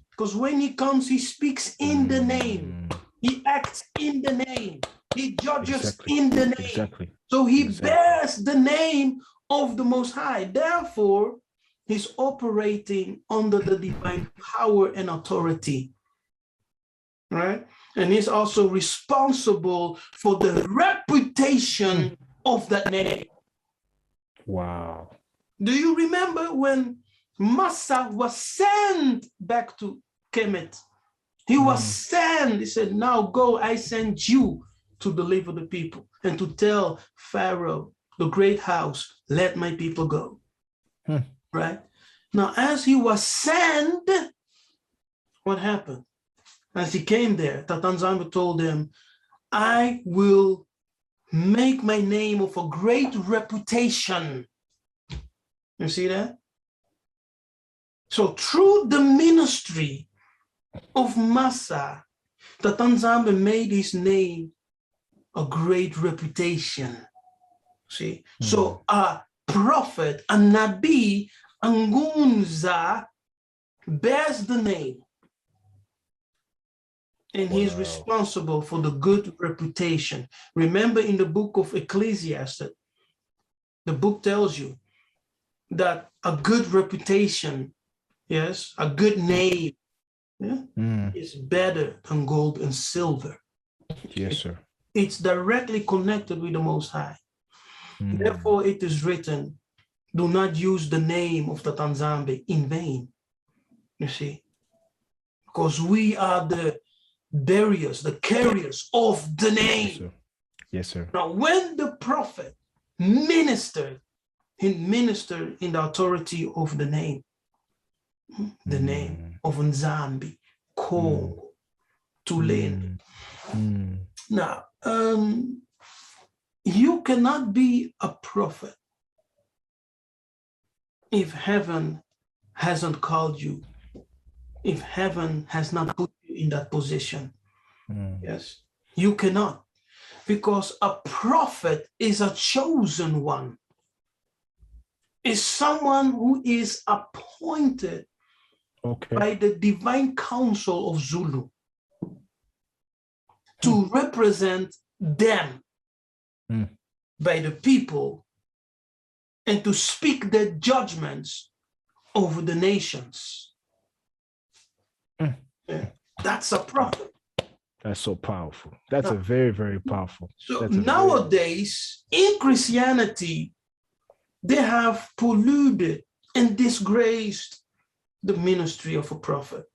Because when he comes, he speaks in the name. He acts in the name. He judges in the name. So he bears the name of the Most High. Therefore, he's operating under the divine power and authority. Right? And he's also responsible for the reputation of that name. Wow. Do you remember when Massa was sent back to Kemet? He was sent. He said, now go, I send you to deliver the people and to tell Pharaoh, the great house, let my people go. Right? Now, as he was sent, what happened? As he came there, Tatanzambe told him, I will make my name of a great reputation. You see that? So through the ministry of Massa, Tatanzambe made his name a great reputation. See, so a prophet, a Nabi, Ngunza bears the name, and he is responsible for the good reputation. Remember, in the book of Ecclesiastes, the book tells you that a good reputation, yes, a good name, is better than gold and silver. Yes, sir. It's directly connected with the Most High. Therefore, it is written, do not use the name of the Tanzambe in vain. You see, because we are the bearers, the carriers of the name. Yes, sir. Yes, sir. Now, when the prophet ministered, he ministered in the authority of the name of Nzambi, Kongo, Tulane. Now, you cannot be a prophet if heaven hasn't called you, if heaven has not put you in that position. Yes, you cannot, because a prophet is a chosen one, is someone who is appointed by the divine council of Zulu to represent them by the people and to speak their judgments over the nations. That's a prophet. That's so powerful. That's a very, very powerful. So nowadays, in Christianity, they have polluted and disgraced the ministry of a prophet.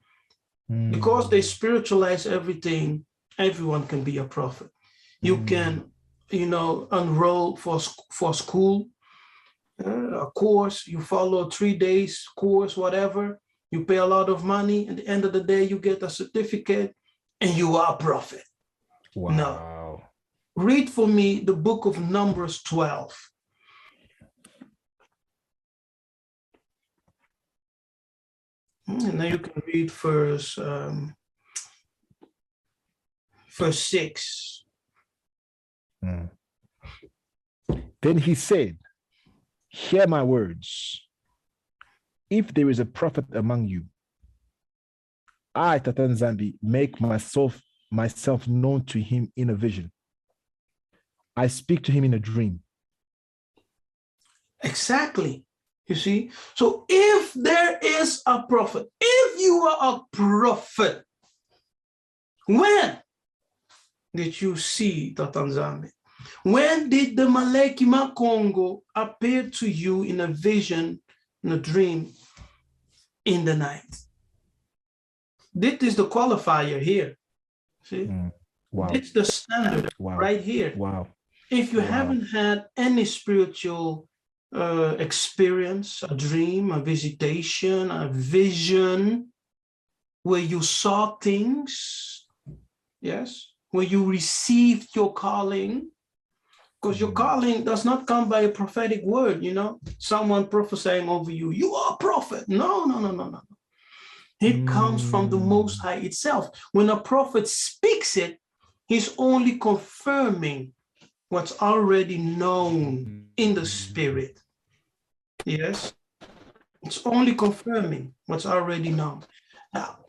Because they spiritualize everything, everyone can be a prophet. You can, enroll for school, a course, you follow a 3 days course, whatever, you pay a lot of money, at the end of the day, you get a certificate, and you are a prophet. Wow. No. Read for me the book of Numbers 12. And then you can read verse 6. Then he said, hear my words. If there is a prophet among you, I, Tatan Zambi, make myself known to him in a vision. I speak to him in a dream. Exactly. You see? So if there is a prophet, if you are a prophet, when did you see Tatan Zambi? When did the Malekima Congo appear to you in a vision, in a dream, in the night? This is the qualifier here. See? Wow. This is the standard right here. Wow. If you haven't had any spiritual experience, a dream, a visitation, a vision, where you saw things, yes, where you received your calling, because your calling does not come by a prophetic word, someone prophesying over you, you are a prophet. No. It comes from the Most High itself. When a prophet speaks it, he's only confirming what's already known in the spirit. Yes, it's only confirming what's already known. Now,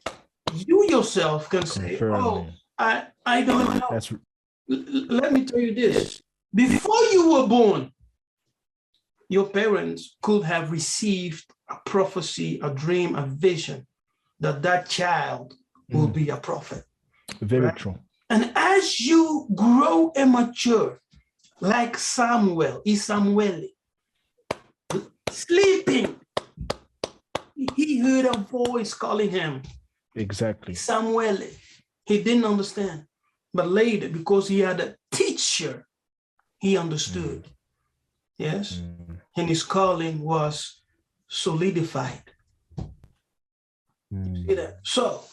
you yourself can say, oh, I don't know. Let me tell you this. Before you were born, your parents could have received a prophecy, a dream, a vision that child will be a prophet. Very true. And as you grow and mature, like Samuel, sleeping, he heard a voice calling him. Exactly. Samuel. He didn't understand. But later, because he had a teacher, he understood. Yes? And his calling was solidified. See that? So,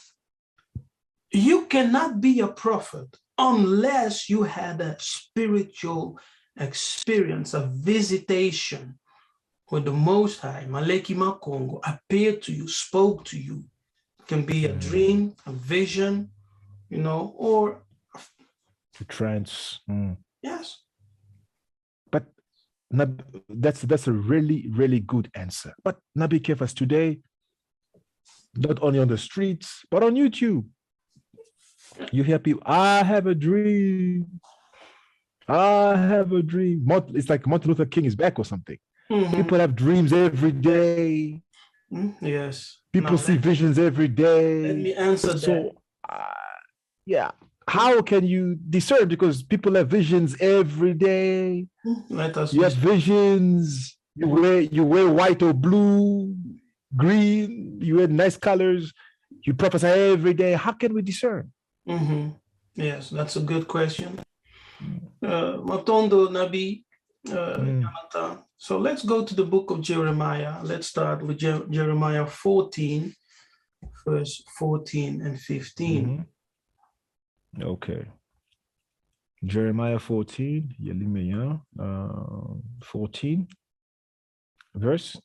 you cannot be a prophet unless you had a spiritual experience, a visitation where the Most High, Maleki Makongo, appeared to you, spoke to you. It can be a dream, a vision, or The trance. Yes. But that's a really, really good answer. But Nabi Kefas, today, not only on the streets, but on YouTube, you hear people, I have a dream. I have a dream. It's like Martin Luther King is back or something. People have dreams every day. Yes. People see visions every day. Let me answer that. So, yeah. How can you discern? Because people have visions every day. You have visions. You wear white or blue, green. You wear nice colors. You prophesy every day. How can we discern? Yes, that's a good question. Matondo, Nabi, Natan. So let's go to the book of Jeremiah. Let's start with Jeremiah 14, verse 14 and 15. Okay. Jeremiah 14, 14, verse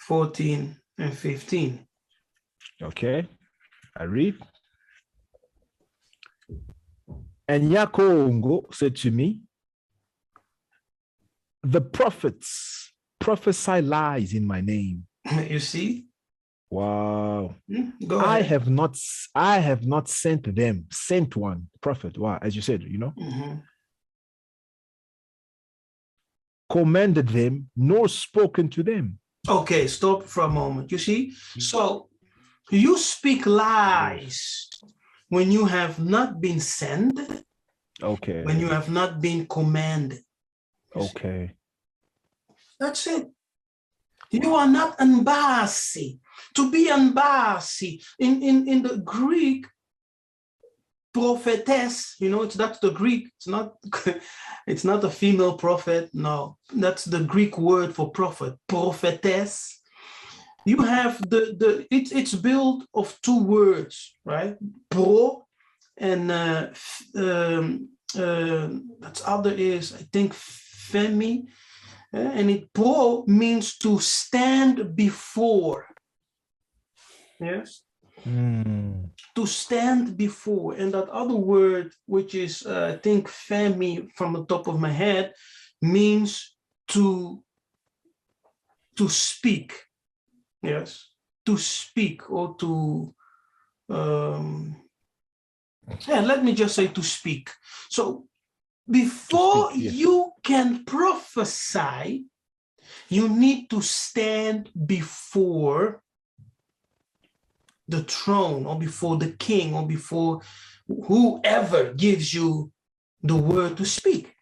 14 and 15. Okay, I read. And Yakongo said to me, the prophets prophesy lies in my name. You see? Wow. Go ahead. I have not sent them, sent one prophet. Wow, as you said, commanded them, nor spoken to them. Okay, stop for a moment. You see? So you speak lies when you have not been sent. Okay. When you have not been commanded. Okay. That's it. You are not embassy. To be embassy in the Greek, prophetess, that's the Greek. It's not a female prophet. No, that's the Greek word for prophet, prophetess. You have it's built of two words, right? Pro and that other is, I think, femi. And it pro means to stand before. Yes. To stand before. And that other word, which is, I think, femi from the top of my head, means to speak. Yes. To speak or to, let me just say to speak. So before you can prophesy, you need to stand before the throne or before the king or before whoever gives you the word to speak.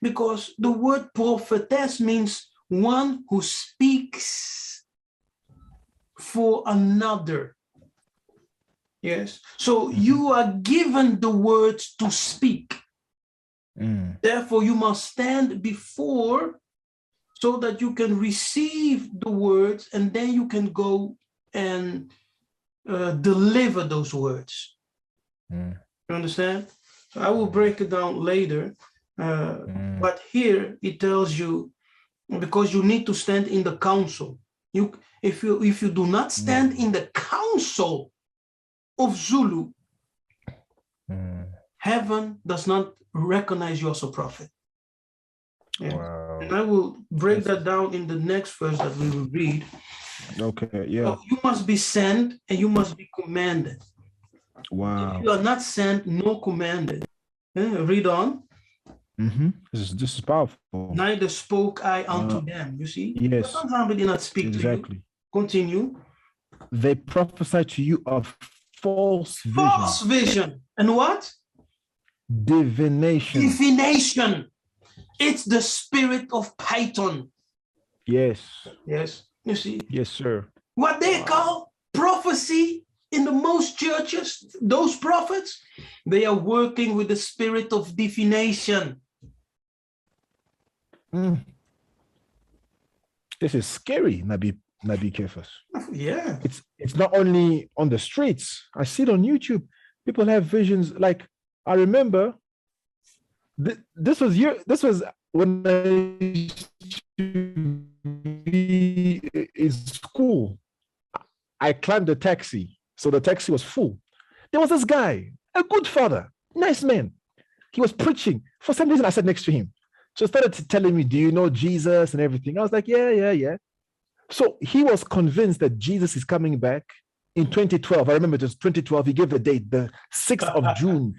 Because the word prophetess means one who speaks for another. Yes. So you are given the words to speak. Therefore, you must stand before so that you can receive the words and then you can go and deliver those words. You understand? So I will break it down later. But here it tells you, because you need to stand in the council. If you do not stand in the council of Zulu, heaven does not recognize you as a prophet. Yes. Wow. And I will break that down in the next verse that we will read. Okay, yeah. So you must be sent and you must be commanded. Wow. If you are not sent nor commanded, read on. This is powerful. Neither spoke I unto them. You see? Yes. Sometimes did not speak exactly. to you. Continue. They prophesy to you of false vision. False vision. And what? Divination. Divination. It's the spirit of Python. Yes. Yes. You see? Yes, sir. What they call prophecy in the most churches, those prophets, they are working with the spirit of divination. This is scary, Nabi Kefas. Yeah. It's not only on the streets. I see it on YouTube. People have visions. Like, I remember this was when I used to be in school. I climbed a taxi, so the taxi was full. There was this guy, a good father, nice man. He was preaching. For some reason, I sat next to him. So he started telling me, do you know Jesus and everything? I was like, yeah. So he was convinced that Jesus is coming back in 2012. I remember it was 2012. He gave the date, the 6th of June,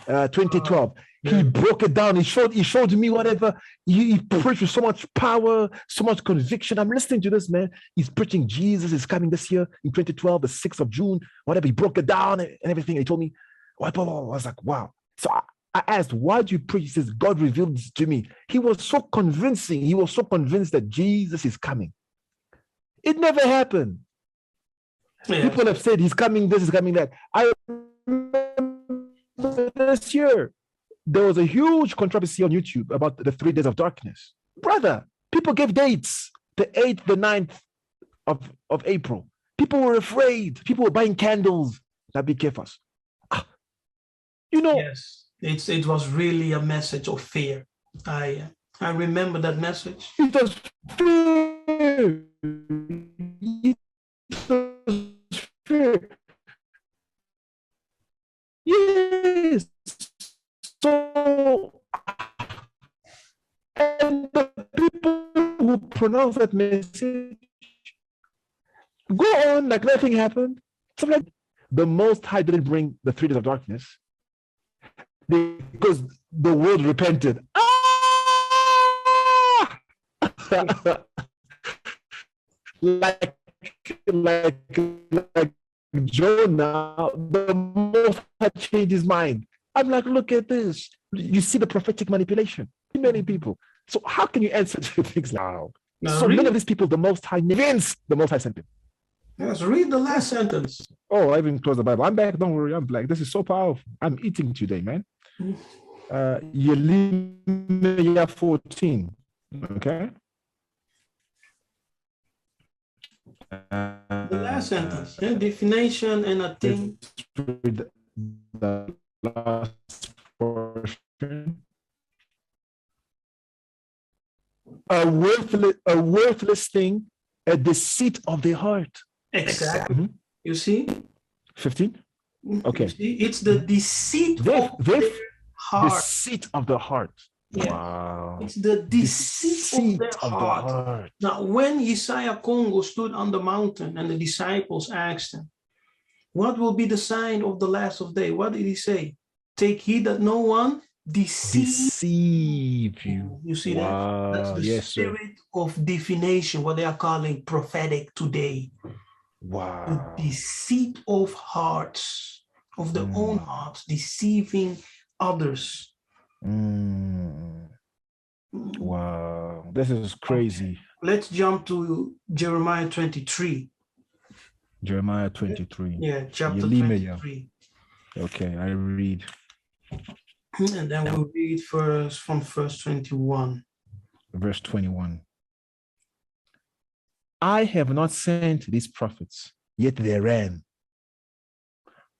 2012. He broke it down. He showed me whatever. He preached with so much power, so much conviction. I'm listening to this man. He's preaching Jesus is coming this year in 2012, the 6th of June, whatever. He broke it down and everything. He told me, what? I was like, wow. So I asked, why do you preach? He says, God revealed this to me. He was so convincing. He was so convinced that Jesus is coming. It never happened. Yeah. People have said he's coming, this is coming, that. I remember this year, there was a huge controversy on YouTube about the 3 days of darkness. Brother, people gave dates, the 8th, the 9th of April. People were afraid. People were buying candles. Nabi Kefas. You know. Yes, it was really a message of fear. I remember that message. It was fear. Fear. Yes. So, and the people who pronounce that message go on like nothing happened. So like the Most High didn't bring the 3 days of darkness because the world repented. like Jonah, the Most High changed his mind. I'm like, look at this. You see the prophetic manipulation in many people. So how can you answer to things now? So many of these people, the Most High convinced the Most High sent him. Yes, read the last sentence. Oh, I even closed the Bible. I'm back. Don't worry. I'm black. This is so powerful. I'm eating today, man. Yiseka'yah 14. Okay. The last sentence. Definition and a thing. The last portion. A worthless thing, a deceit of the heart. Exactly. Mm-hmm. You see? 15? Okay. See? It's the deceit of the heart. Deceit of the heart. Yeah. Wow. It's the deceit of the heart. Now, when Yiseka'yah Congo stood on the mountain and the disciples asked him, what will be the sign of the last of day? What did he say? Take heed that no one deceive you. You see that? That's the spirit of divination, what they are calling prophetic today. Wow. The deceit of hearts, of their own hearts, deceiving others. Wow, this is crazy. Let's jump to Jeremiah 23. Jeremiah 23. Yeah, chapter 23. Okay, I read. And then we'll read first from verse 21. Verse 21. I have not sent these prophets, yet they ran.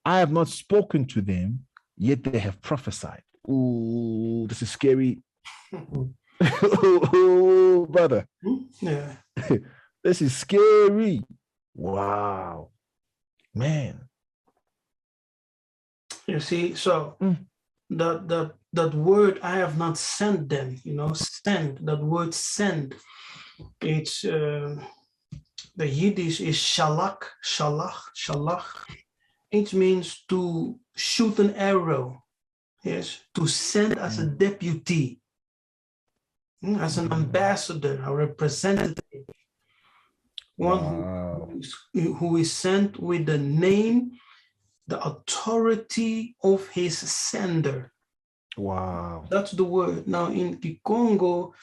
I have not spoken to them, yet they have prophesied. Ooh, this is scary. Oh, brother. Yeah. This is scary. Wow. Man. You see, so that word, I have not sent them, send, that word send, it's the Yiddish is shalach. It means to shoot an arrow. Yes, to send as a deputy, as an ambassador, a representative, one who is sent with the name, the authority of his sender. Wow. That's the word. Now in Kikongo,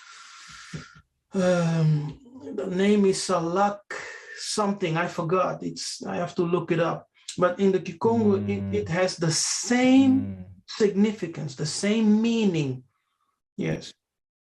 the name is Salak something, I forgot. I have to look it up. But in the Kikongo, it has the same significance, the same meaning. Yes.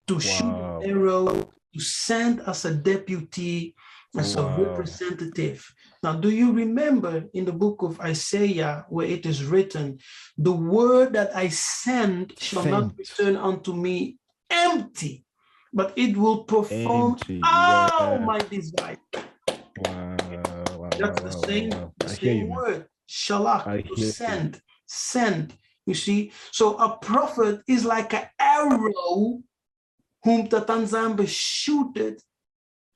To shoot an arrow, to send as a deputy, as a representative. Now, do you remember in the book of Isaiah where it is written, the word that I send shall not return unto me empty, but it will perform all my desire. That's the same word, shalach, to send. You see? So a prophet is like an arrow whom the Tanzamba shooted,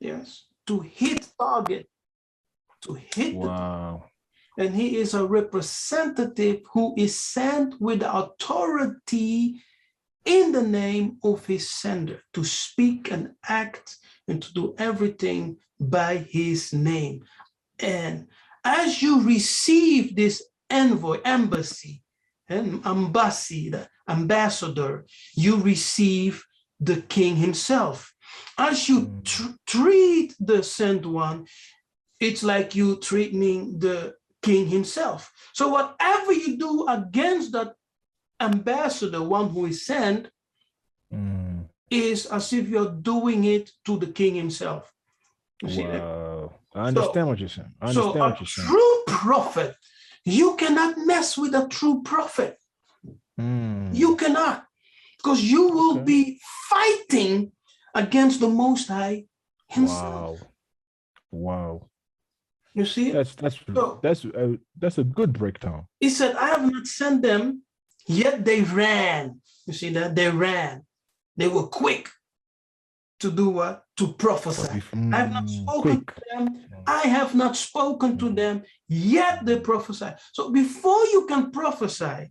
yes, to hit target, to hit the target. And he is a representative who is sent with authority in the name of his sender to speak and act and to do everything by his name. And as you receive this embassy, and ambassador, you receive the king himself. As you treat the sent one, it's like you treating the king himself. So whatever you do against that ambassador, one who is sent, is as if you're doing it to the king himself. You see that? I understand what you're saying. True prophet, you cannot mess with a true prophet. You cannot, because you will be fighting against the Most High himself. Wow. You see? That's a good breakdown. He said, I have not sent them, yet they ran. You see that? They ran. They were quick to do what? To prophesy. I have not spoken to them. I have not spoken to them, yet they prophesy. So before you can prophesy,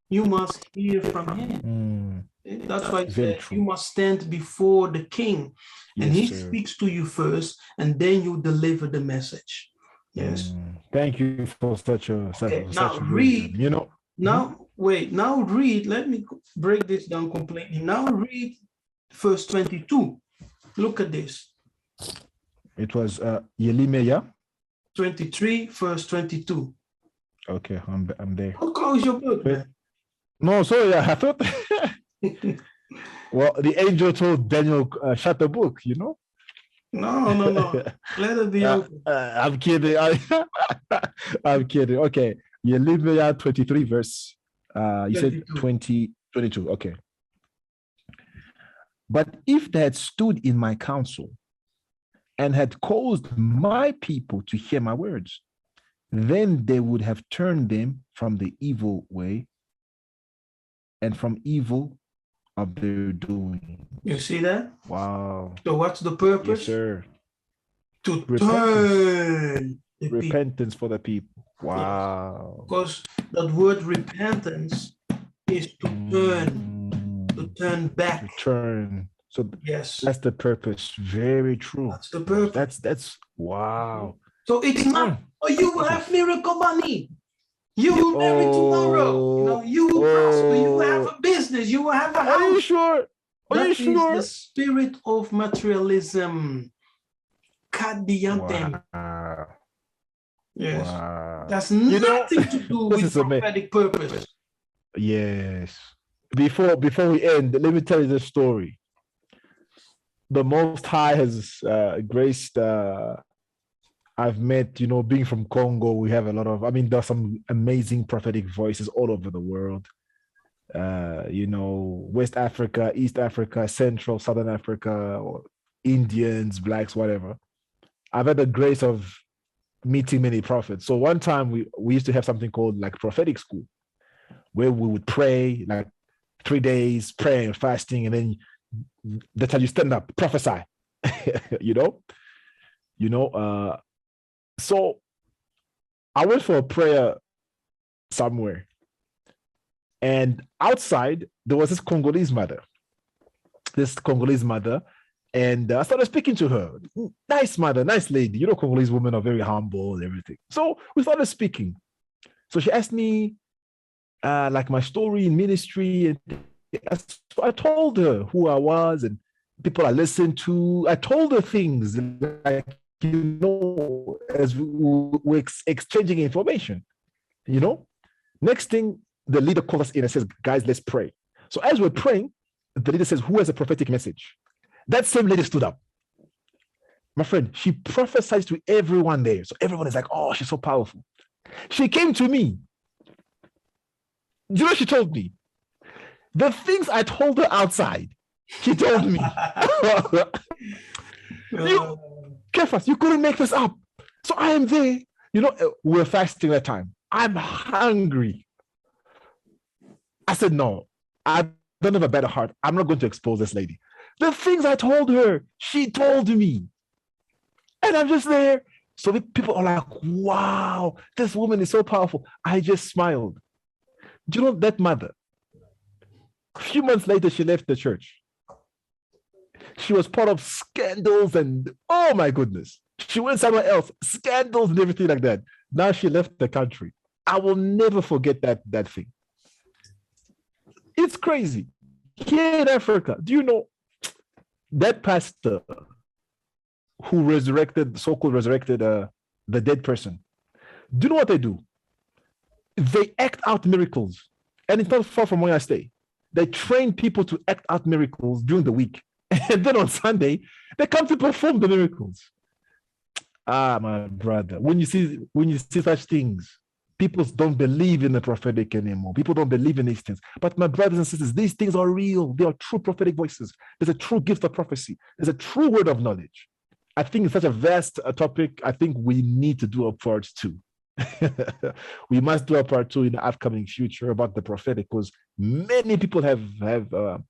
you must hear from him. That's why you must stand before the king. And he speaks to you first, and then you deliver the message. Yes. Thank you for such a read. Now read. Let me break this down completely. Now read verse 22. Look at this. It was Yiseka'yah 23, verse 22. Okay, I'm there. Don't close your book, man. No, sorry, I thought. Well, the angel told Daniel, shut the book, you know? No. Let it be open. I'm kidding. I'm kidding. Okay. Yiseka'yah 23, verse. You 22. Said 22. Okay. But if they had stood in my counsel and had caused my people to hear my words, then they would have turned them from the evil way and from evil of their doing. You see that? Wow. So what's the purpose? Yes, sir. To turn the repentance for the people. Wow. Yes. Because that word repentance is to turn back. To turn. So yes, that's the purpose. Very true. That's the purpose. That's wow. So it's not, you will have miracle money. You will marry tomorrow. You will prosper. You will have a business. You will have a house. Are you sure? That is the spirit of materialism. Wow. Yes. Wow. That's nothing to do with prophetic purpose. Yes. Before we end, let me tell you the story. The Most High has graced. I've met, being from Congo, we have a lot of, there's some amazing prophetic voices all over the world. West Africa, East Africa, Central, Southern Africa, or Indians, blacks, whatever. I've had the grace of meeting many prophets. So one time we used to have something called like prophetic school, where we would pray like 3 days, praying and fasting, and then that's how you stand up, prophesy, So I went for a prayer somewhere, and outside there was this Congolese mother, and I started speaking to her. Nice mother, nice lady. Congolese women are very humble and everything. So we started speaking. So she asked me like my story in ministry, and so I told her who I was and people I listened to. I told her things like, as we're exchanging information, Next thing, the leader called us in and says, guys, let's pray. So as we're praying, the leader says, who has a prophetic message? That same lady stood up. My friend, she prophesied to everyone there. So everyone is like, oh, she's so powerful. She came to me. You know what she told me? The things I told her outside, she told me. Kefas, you couldn't make this up. So I am there. We're fasting that time. I'm hungry. I said, no, I don't have a better heart. I'm not going to expose this lady. The things I told her, she told me. And I'm just there. So people are like, wow, this woman is so powerful. I just smiled. Do you know that mother? A few months later, she left the church. She was part of scandals and, oh my goodness. She went somewhere else, scandals and everything like that. Now she left the country. I will never forget that thing. It's crazy. Here in Africa, do you know that pastor who resurrected, so-called resurrected the dead person? Do you know what they do? They act out miracles. And it's not far from where I stay. They train people to act out miracles during the week. And then on Sunday, they come to perform the miracles. Ah, my brother, when you see such things, people don't believe in the prophetic anymore. People don't believe in these things. But my brothers and sisters, these things are real. They are true prophetic voices. There's a true gift of prophecy. There's a true word of knowledge. I think it's such a vast topic. I think we need to do a part 2. We must do a part 2 in the upcoming future about the prophetic, because many people have a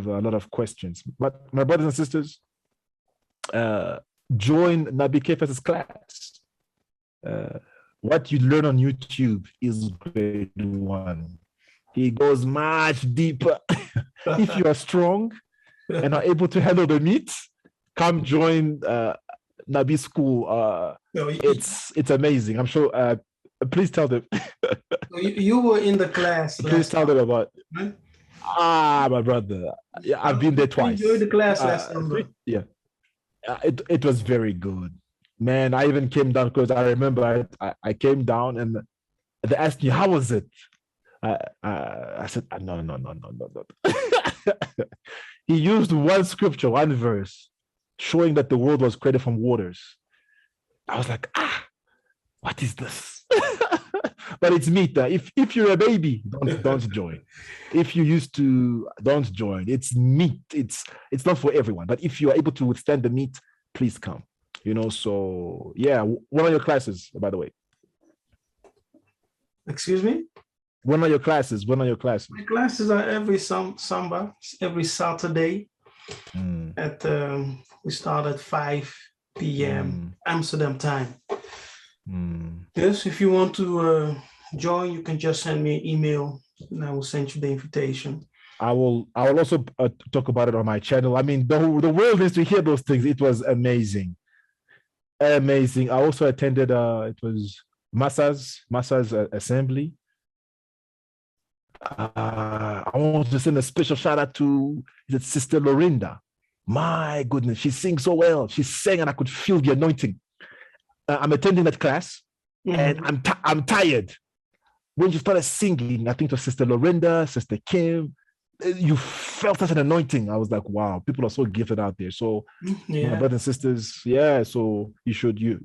lot of questions. But my brothers and sisters, join Nabi Kefas' class. What you learn on YouTube is grade 1. He goes much deeper. If you are strong and are able to handle the meat, come join Nabi school. It's amazing. I'm sure. Please tell them. You were in the class. Please tell them about. Right? My brother. Yeah, I've been there twice. Enjoyed the class last summer. Yeah. It was very good, man. I even came down because I remember I came down and they asked me, how was it? I said, no. He used one scripture, one verse, showing that the world was created from waters. I was like, what is this? But it's meat. If you're a baby, don't join. If you used to, don't join. It's meat. It's not for everyone. But if you are able to withstand the meat, please come. So yeah. When are your classes, by the way? Excuse me? When are your classes? My classes are every Samba, every Saturday. At we start at 5 p.m. Amsterdam time. Yes, if you want to join, you can just send me an email and I will send you the invitation. I will also talk about it on my channel. I mean, the world needs to hear those things. It was amazing. I also attended it was Massa's assembly. I want to send a special shout out to Sister Lorinda. My goodness, she sings so well. She sang and I could feel the anointing. I'm attending that class and I'm tired. When you started singing, I think it was Sister Lorinda, Sister Kim, you felt such an anointing. I was like, wow, people are so gifted out there. So my brothers and sisters, so you should do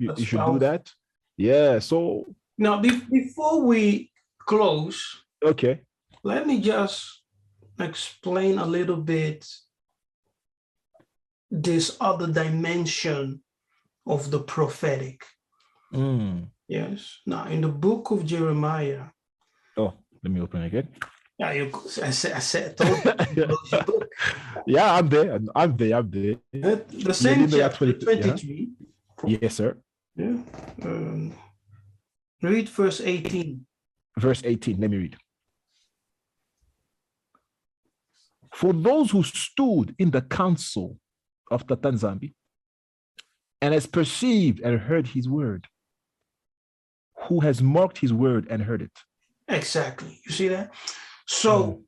that. Yeah. So now before we close, okay, let me just explain a little bit this other dimension of the prophetic. Yes. Now, in the book of Jeremiah. Oh, let me open it again. Yeah, I said, close your book. Yeah, I'm there. The same chapter 23. Yeah. Yes, sir. Yeah. Read verse 18. Verse 18. Let me read. For those who stood in the council of Natan Zambi and has perceived and heard his word, who has marked his word and heard it. Exactly. You see that? So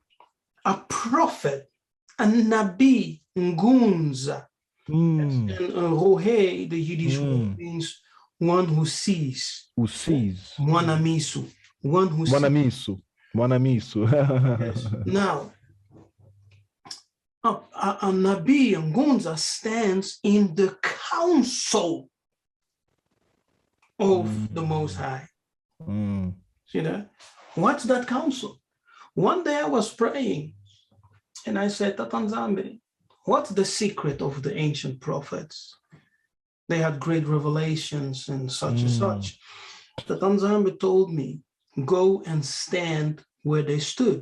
a prophet, a Nabi, Ngunza, and Rohe, the Yiddish word means one who sees. Who sees. Mwanamisu. One who sees. Mwanamisu. Yes. Now, a Nabi, Ngunza, stands in the council of the Most High. See that? What's that council? One day I was praying and I said, Natan Zambi, what's the secret of the ancient prophets? They had great revelations and such and such. Natan Zambi told me, go and stand where they stood.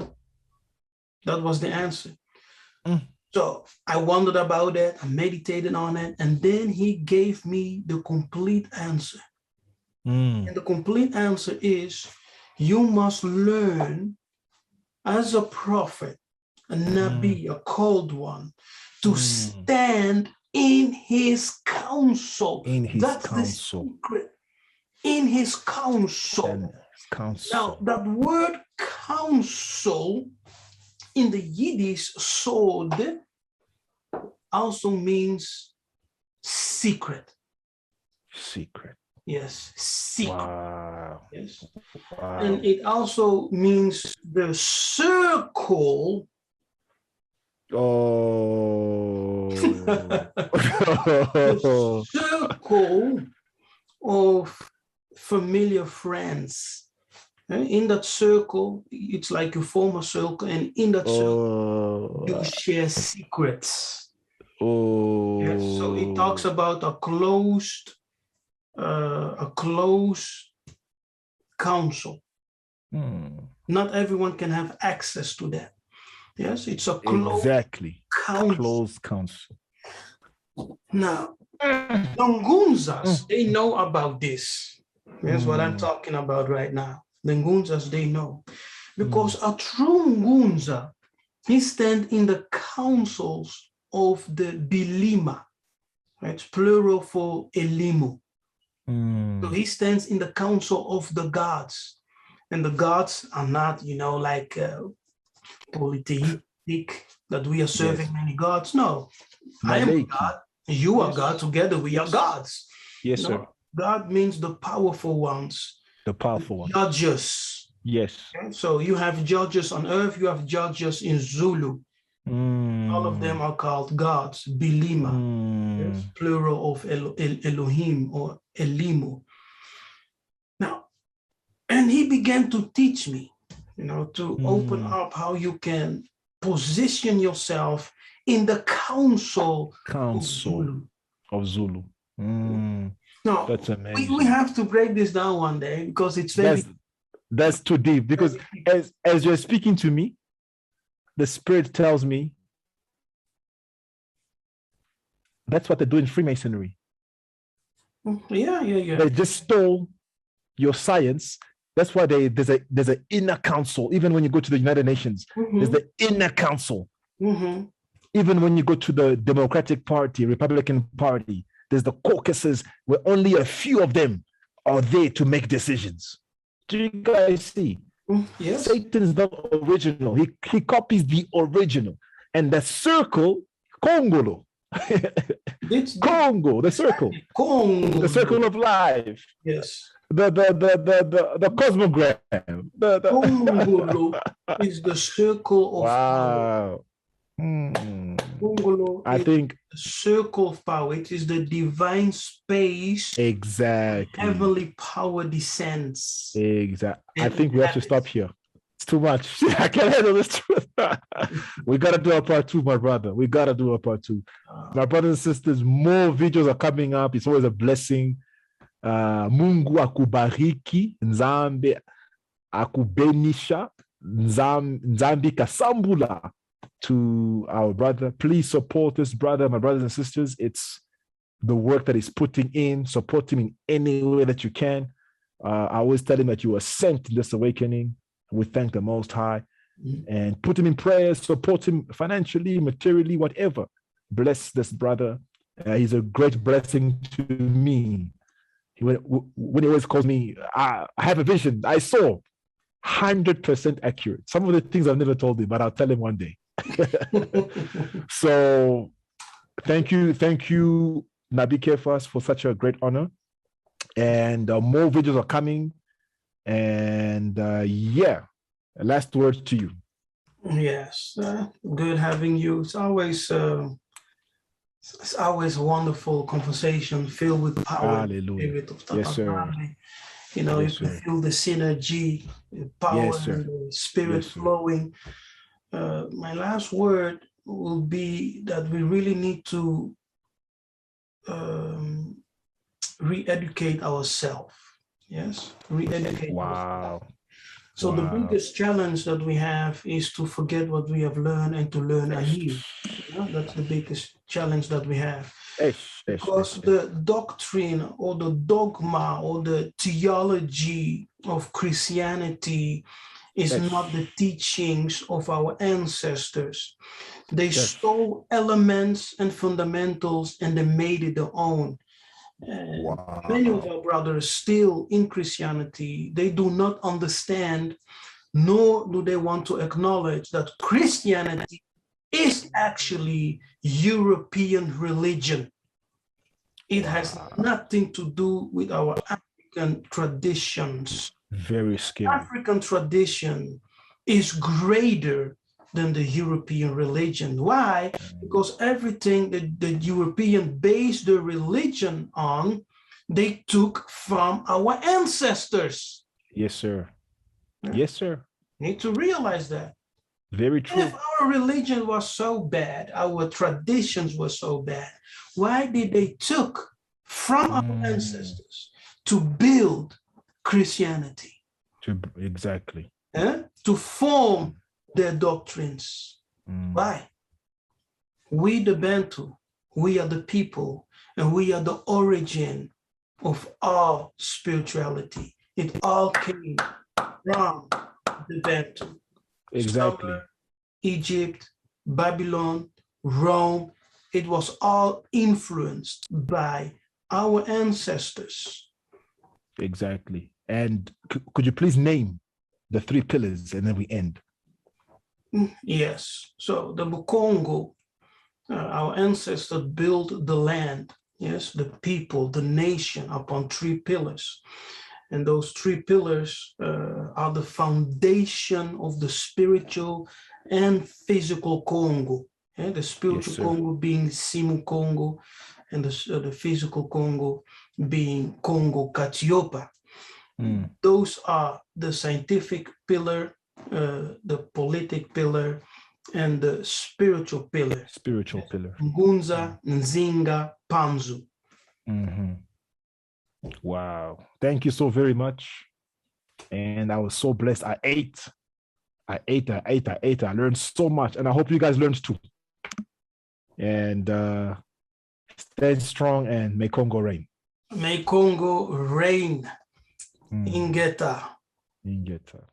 That was the answer. Mm. So I wondered about it, I meditated on it, and then he gave me the complete answer. And the complete answer is, you must learn as a prophet, a Nabi, a called one, to stand in his counsel. That's the secret. In his counsel. Now, that word counsel in the Yiddish sod also means secret. Secret. Yes, secret. Wow. Yes. Wow. And it also means the circle. Oh. The circle of familiar friends. In that circle, it's like you form a circle, and in that circle, you share secrets. Yes, so it talks about a closed council. Not everyone can have access to that. Yes, it's a closed council. Now, the Ngunzas, they know about this. That's what I'm talking about right now. The Ngunzas, they know. Because a true Ngunza, he stands in the councils of the Bilima. It's plural for Elimu. So he stands in the council of the gods. And the gods are not, like polytheistic, that we are serving many gods. No, I am a God, you are God, together we are gods. Yes, sir. God means the powerful ones. The powerful ones. Judges. Yes. Okay? So you have judges on earth, you have judges in Zulu. All of them are called gods, Bilima, yes, plural of Elohim or Elimu. Now, and he began to teach me, to open up how you can position yourself in the council of Zulu. Now, that's amazing. We have to break this down one day, because it's that's too deep. Because as you're speaking to me, the Spirit tells me that's what they do in Freemasonry. Yeah. They just stole your science. That's why there's an inner council. Even when you go to the United Nations, there's the inner council. Even when you go to the Democratic Party, Republican Party, there's the caucuses where only a few of them are there to make decisions. Do you guys see? Yes. Satan is not original. He copies the original. And the circle, Congolo. Congo, the circle. Congo. The circle of life. Yes. The cosmogram. Congolo is the circle of power. Congolo I think the circle of power. It is the divine space. Exactly. Heavenly power descends. Exactly. I think we have to stop here. It's too much. I can't handle this truth. We gotta do a part 2, my brother. We gotta do a part 2. My brothers and sisters, more videos are coming up. It's always a blessing. Mungu akubariki, Nzambe akubenisha, Nzambi kasambula to our brother. Please support this brother, my brothers and sisters. It's the work that he's putting in. Support him in any way that you can. I always tell him that you are sent in this awakening. We thank the Most High and put him in prayers, support him financially, materially, whatever. Bless this brother. He's a great blessing to me. When he always calls me, I have a vision. I saw 100% accurate. Some of the things I've never told him, but I'll tell him one day. So thank you, Nabi Kefas, for such a great honor. And more videos are coming. And last words to you. Yes, good having you. It's always a wonderful conversation filled with power. Hallelujah. Yes, sir. You can feel the synergy, the power, and the spirit flowing. My last word will be that we really need to re-educate ourselves. Yes, re-educate ourselves. So the biggest challenge that we have is to forget what we have learned and to learn anew. That's the biggest challenge that we have. Because the doctrine or the dogma or the theology of Christianity is not the teachings of our ancestors. They stole elements and fundamentals and they made it their own. Many of our brothers still in Christianity, they do not understand, nor do they want to acknowledge that Christianity is actually European religion. It has nothing to do with our African traditions. Very scary. African tradition is greater than the European religion. Why? Because everything that the European based their religion on, they took from our ancestors. Yes, sir. Yes, sir. You need to realize that. Very true. If our religion was so bad, our traditions were so bad, why did they took from our ancestors to build Christianity? Exactly. To form their doctrines. Why? We the Bantu, we are the people, and we are the origin of all spirituality. It all came from the Bantu. Exactly. Sumer, Egypt, Babylon, Rome, it was all influenced by our ancestors. Exactly. And could you please name the 3 pillars and then we end? Yes. So the Bukongo, our ancestors built the land, yes, the people, the nation upon 3 pillars. And those 3 pillars are the foundation of the spiritual and physical Congo. The spiritual Congo being Simu Congo, and the physical Congo being Congo Katiopa. Those are the scientific pillar, the politic pillar, and the spiritual pillar. Spiritual pillar. Ngunza, Nzinga, Panzu. Wow. Thank you so very much. And I was so blessed. I ate. I learned so much. And I hope you guys learned too. And stay strong and may Congo reign. May Congo reign. Ingeta. Ingeta.